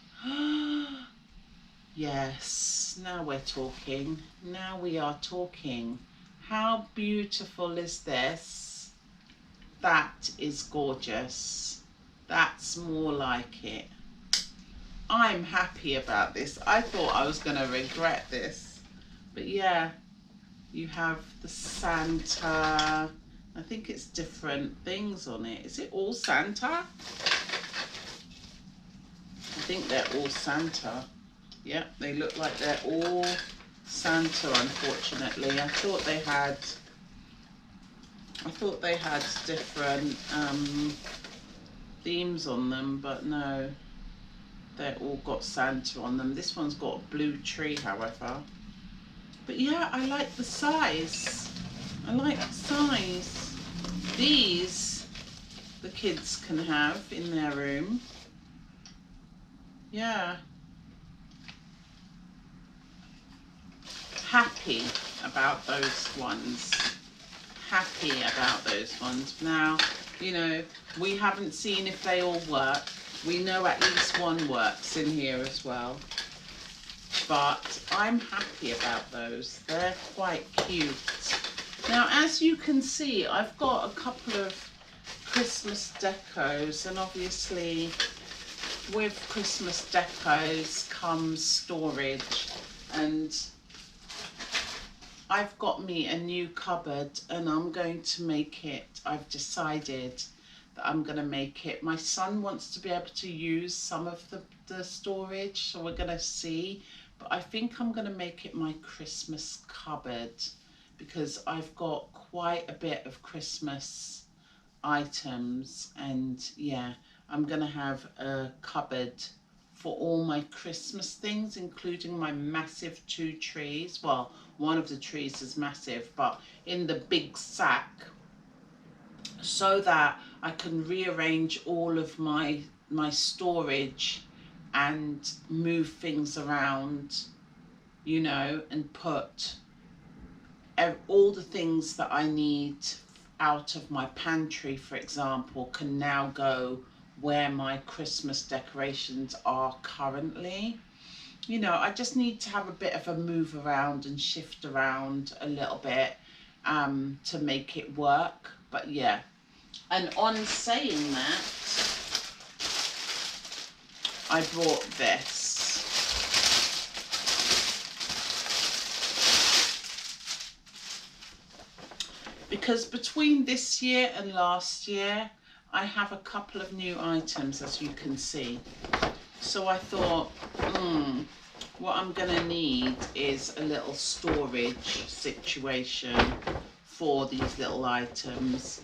Yes, now we're talking. Now we are talking. How beautiful is this? That is gorgeous. That's more like it. I'm happy about this. I thought I was going to regret this. But yeah, you have the Santa. I think it's different things on it. Is it all Santa? I think they're all Santa. Yep, they look like they're all Santa, unfortunately. I thought they had different themes on them, but no. They're all got Santa on them. This one's got a blue tree, however. But yeah, I like the size. I like the size. These, the kids can have in their room. Yeah. Happy about those ones. Happy about those ones. Now, you know, we haven't seen if they all work. We know at least one works in here as well. But I'm happy about those. They're quite cute. Now, as you can see, I've got a couple of Christmas decos, and obviously with Christmas decos comes storage, and I've got me a new cupboard and I'm going to make it, I've decided that I'm going to make it. My son wants to be able to use some of the storage, so we're going to see. But I think I'm going to make it my Christmas cupboard because I've got quite a bit of Christmas items, and yeah, I'm going to have a cupboard for all my Christmas things, including my massive 2 trees. Well, one of the trees is massive, but in the big sack, so that I can rearrange all of my storage and move things around, you know, and put all the things that I need out of my pantry, for example, can now go where my Christmas decorations are currently. You know, I just need to have a bit of a move around and shift around a little bit to make it work. But yeah, and on saying that, I bought this. Because between this year and last year, I have a couple of new items, as you can see. So I thought, what I'm going to need is a little storage situation for these little items.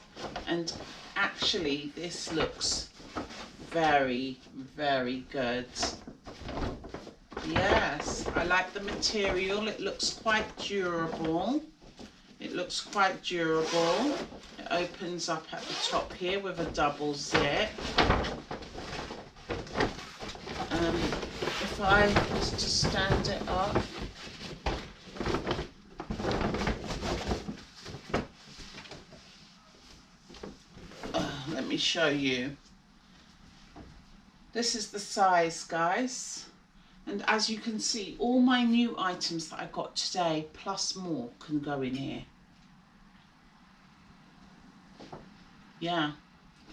And actually, this looks very, very good. Yes, I like the material. It looks quite durable. It looks quite durable. It opens up at the top here with a double zip. If I was to stand it up, let me show you. This is the size, guys. And as you can see, all my new items that I got today, plus more, can go in here. Yeah,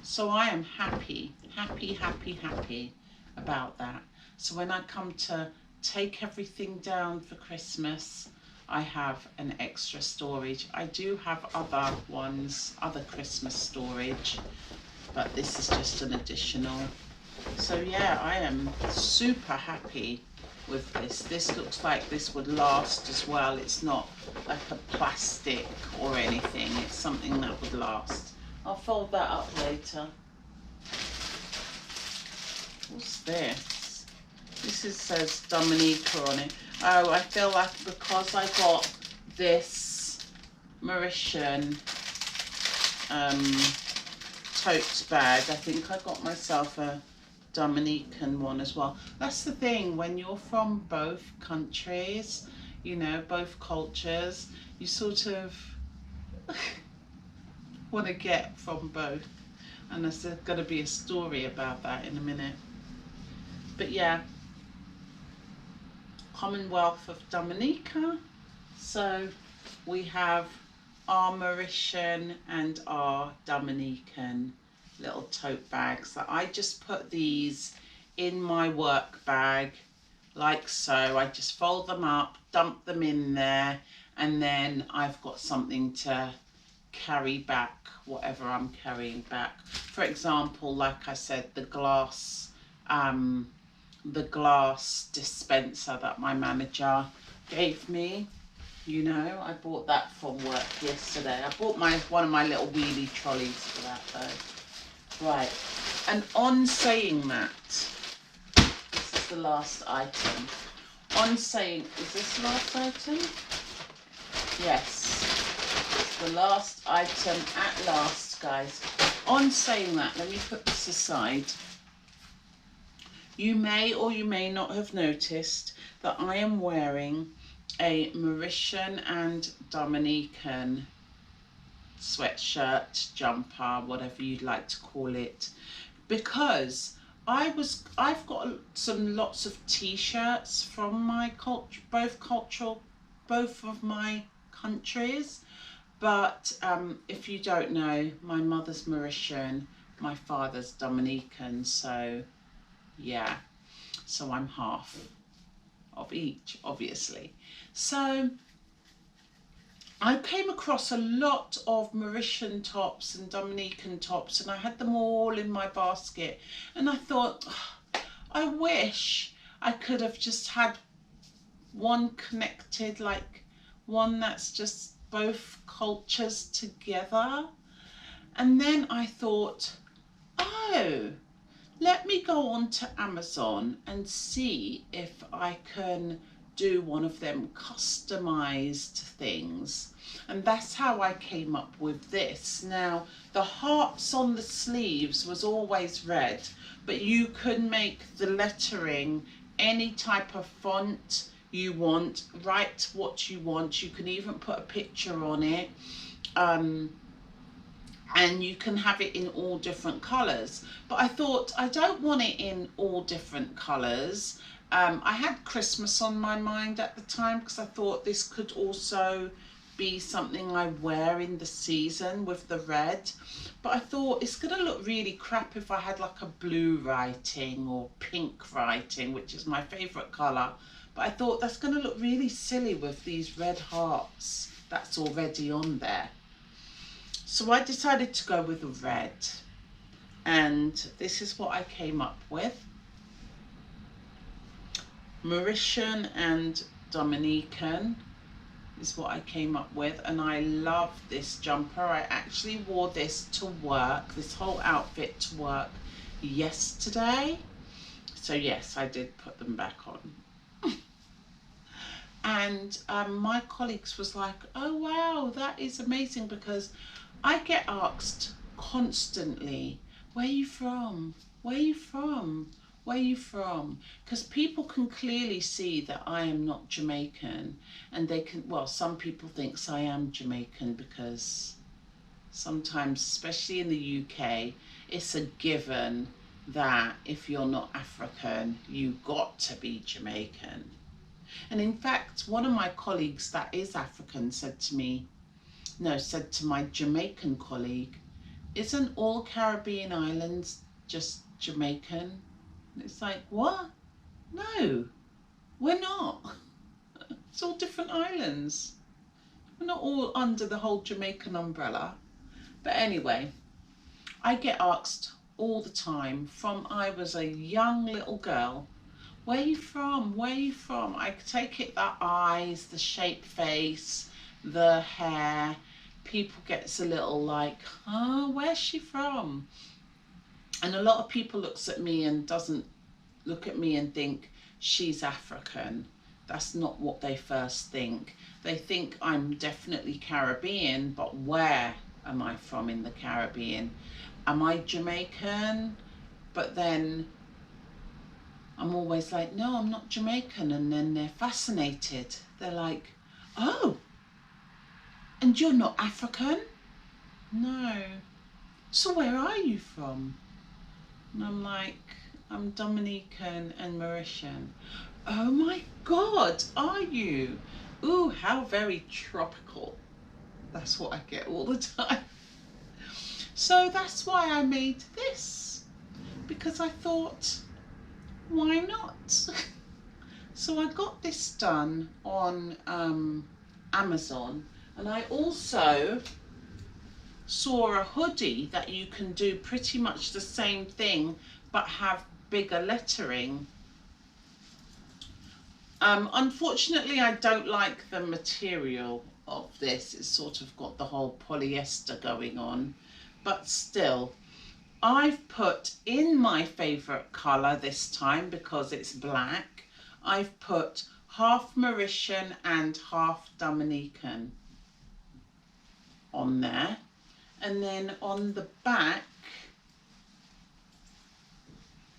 so I am happy about that. So when I come to take everything down for Christmas, I have an extra storage. I do have other ones, other Christmas storage, but this is just an additional. So yeah, I am super happy with this. This looks like this would last as well. It's not like a plastic or anything. It's something that would last. I'll fold that up later. What's this? Says Dominica on it. Oh, I feel like because I got this Mauritian tote bag, I think I got myself a Dominican one as well. That's the thing, when you're from both countries, you know, both cultures, you sort of want to get from both. And there's going to be a story about that in a minute. But yeah, Commonwealth of Dominica. So we have our Mauritian and our Dominican little tote bags. So I just put these in my work bag like so. I just fold them up, dump them in there, and then I've got something to carry back whatever I'm carrying back. For example, like I said, the glass dispenser that my manager gave me, you know, I bought that from work yesterday. I bought one of my little wheelie trolleys for that though. Right, and on saying that, this is the last item. On saying, is this the last item? Yes, it's the last item at last, guys. On saying that, let me put this aside. You may or you may not have noticed that I am wearing a Mauritian and Dominican sweatshirt, jumper, whatever you'd like to call it, because I've got lots of t-shirts from my culture, both of my countries. But if you don't know, my mother's Mauritian, my father's Dominican, so yeah, so I'm half of each, obviously. So I came across a lot of Mauritian tops and Dominican tops, and I had them all in my basket, and I thought, oh, I wish I could have just had one connected, like one that's just both cultures together. And then I thought, oh, let me go on to Amazon and see if I can do one of them customized things. And that's how I came up with this. Now, the hearts on the sleeves was always red, but you can make the lettering any type of font you want, write what you want. You can even put a picture on it. And you can have it in all different colours. But I thought, I don't want it in all different colours. I had Christmas on my mind at the time, because I thought this could also be something I wear in the season with the red. But I thought it's going to look really crap if I had like a blue writing or pink writing, which is my favourite colour. But I thought that's going to look really silly with these red hearts that's already on there. So I decided to go with the red, and this is what I came up with. Mauritian and Dominican is what I came up with, and I love this jumper. I actually wore this to work, this whole outfit to work yesterday. So yes, I did put them back on. And my colleagues was like, oh wow, that is amazing, because I get asked constantly, where are you from? Where are you from? Where are you from? Because people can clearly see that I am not Jamaican, and they can, well, some people think I am Jamaican, because sometimes, especially in the UK, it's a given that if you're not African, you've got to be Jamaican. And in fact, one of my colleagues that is African said to my Jamaican colleague, isn't all Caribbean islands just Jamaican? And it's like, what? No, we're not. It's all different islands. We're not all under the whole Jamaican umbrella. But anyway, I get asked all the time, from I was a young little girl, Where are you from? Where are you from? I take it the eyes, the shape face, the hair. People gets a little like, huh, where's she from? And a lot of people looks at me and doesn't look at me and think she's African. That's not what they first think. They think I'm definitely Caribbean, but where am I from in the Caribbean? Am I Jamaican? But then I'm always like, no, I'm not Jamaican. And then they're fascinated. They're like, oh, and you're not African? No. So where are you from? And I'm like, I'm Dominican and Mauritian. Oh my God, are you? Ooh, how very tropical. That's what I get all the time. So that's why I made this, because I thought, why not? So I got this done on Amazon, and I also saw a hoodie that you can do pretty much the same thing but have bigger lettering. Unfortunately, I don't like the material of this. It's sort of got the whole polyester going on, but still, I've put in my favourite colour this time, because it's black, I've put half Mauritian and half Dominican on there. And then on the back,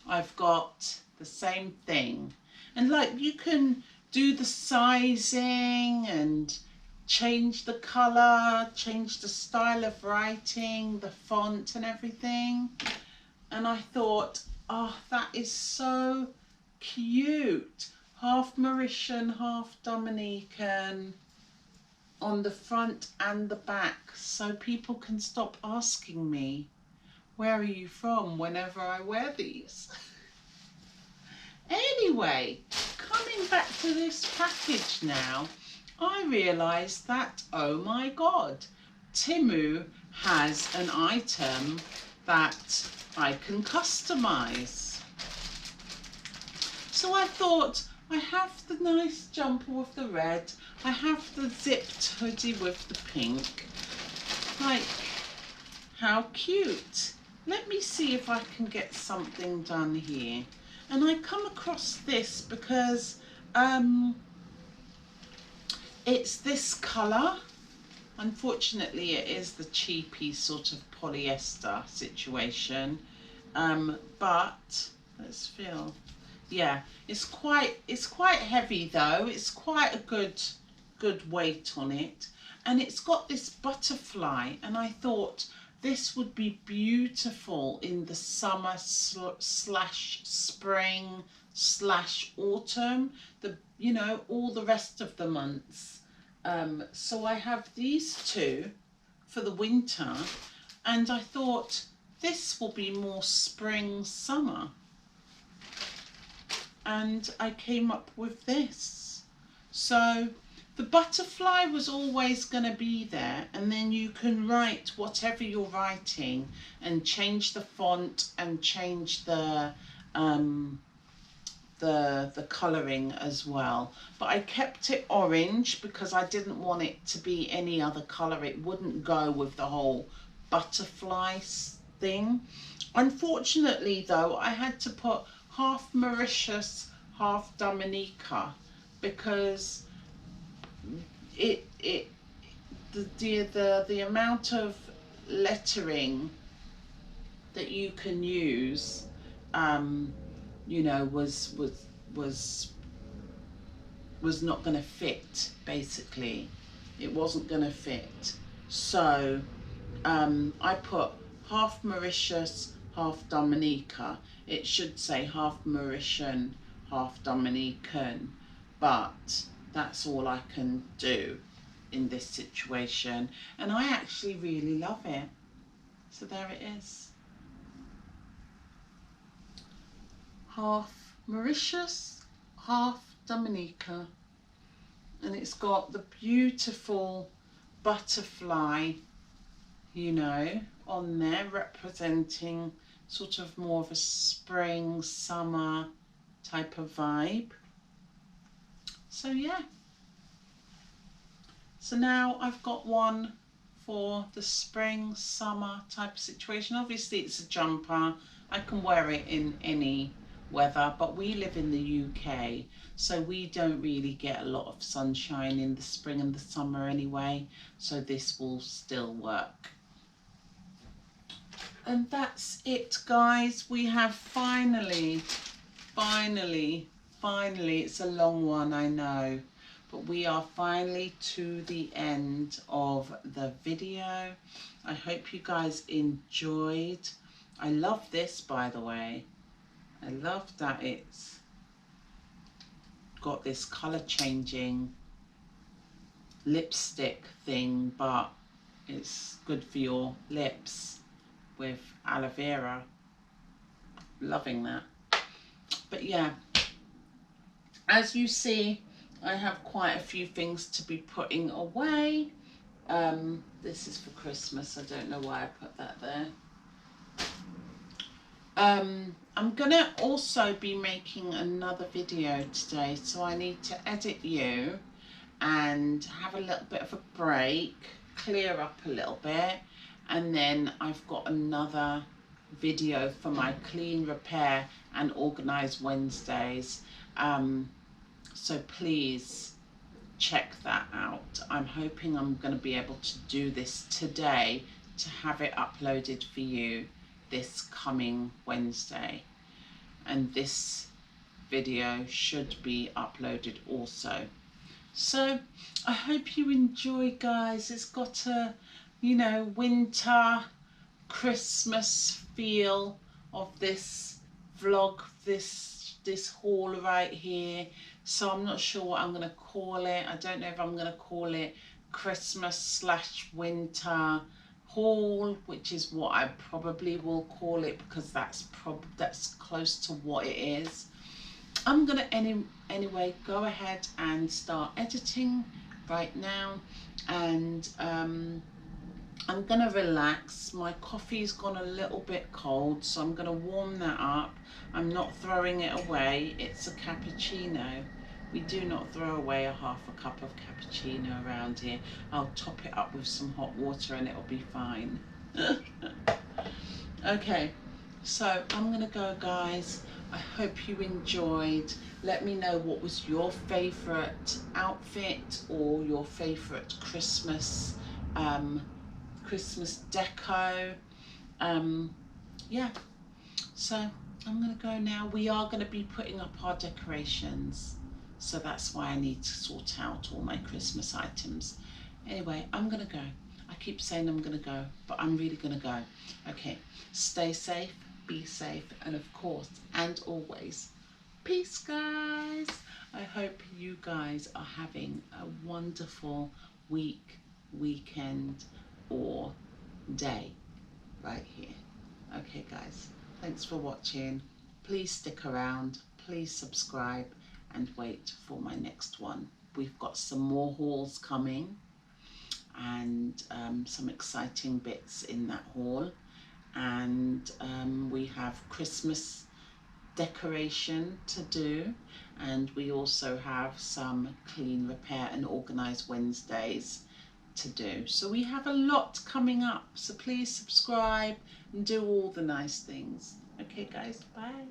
I've got the same thing. And like, you can do the sizing and change the colour, change the style of writing, the font and everything. And I thought, oh, that is so cute. Half Mauritian, half Dominican on the front and the back, so people can stop asking me, where are you from, whenever I wear these. Anyway, coming back to this package now, I realised that, oh my God, Temu has an item that I can customise. So I thought, I have the nice jumper with the red, I have the zipped hoodie with the pink. Like, how cute. Let me see if I can get something done here. And I come across this because it's this colour. Unfortunately, it is the cheapy sort of polyester situation. But let's feel. Yeah, it's quite heavy though. It's quite a good weight on it, and it's got this butterfly, and I thought this would be beautiful in the summer slash spring slash autumn, all the rest of the months. So I have these two for the winter, and I thought this will be more spring summer. And I came up with this. So the butterfly was always going to be there, and then you can write whatever you're writing and change the font and change the colouring as well. But I kept it orange because I didn't want it to be any other colour. It wouldn't go with the whole butterfly thing. Unfortunately though, I had to put half Mauritius, half Dominica, because the amount of lettering that you can use, was not going to fit. Basically, it wasn't going to fit. So I put half Mauritius, half Dominica. It should say half Mauritian, half Dominican, but that's all I can do in this situation, and I actually really love it. So there it is. Half Mauritius, half Dominica, and it's got the beautiful butterfly, on there, representing sort of more of a spring, summer type of vibe. So yeah. So now I've got one for the spring, summer type of situation. Obviously it's a jumper. I can wear it in any weather, but we live in the UK, so we don't really get a lot of sunshine in the spring and the summer anyway, so this will still work. And that's it, guys. We have finally, it's a long one, I know, but we are finally to the end of the video. I hope you guys enjoyed. I love this, by the way. I love that it's got this colour changing lipstick thing, but it's good for your lips with aloe vera. Loving that. But yeah, as you see, I have quite a few things to be putting away. This is for Christmas. I don't know why I put that there. I'm gonna also be making another video today, so I need to edit you and have a little bit of a break, clear up a little bit, and then I've got another video for my clean, repair and organize Wednesdays. So please check that out. I'm hoping I'm going to be able to do this today to have it uploaded for you this coming Wednesday. And this video should be uploaded also. So I hope you enjoy, guys. It's got a, you know, winter, Christmas feel of this vlog, this haul right here. So I'm not sure what I'm going to call it. I don't know if I'm going to call it Christmas / winter haul, which is what I probably will call it, because that's close to what it is. I'm going to anyway go ahead and start editing right now, and I'm going to relax. My coffee's gone a little bit cold, so I'm going to warm that up. I'm not throwing it away. It's a cappuccino. We do not throw away a half a cup of cappuccino around here. I'll top it up with some hot water and it'll be fine. Okay, so I'm going to go, guys. I hope you enjoyed. Let me know what was your favourite outfit or your favourite Christmas Christmas deco. Yeah, so I'm going to go now. We are going to be putting up our decorations, so that's why I need to sort out all my Christmas items. Anyway, I'm going to go. I keep saying I'm going to go, but I'm really going to go. Okay, stay safe, be safe, and of course, and always, peace, guys. I hope you guys are having a wonderful week, weekend, or day right here. Okay, guys, thanks for watching. Please stick around, please subscribe, and wait for my next one. We've got some more hauls coming, and some exciting bits in that haul, and we have Christmas decoration to do, and we also have some clean, repair and organize Wednesdays to do. So we have a lot coming up, so please subscribe and do all the nice things. Okay, guys, bye.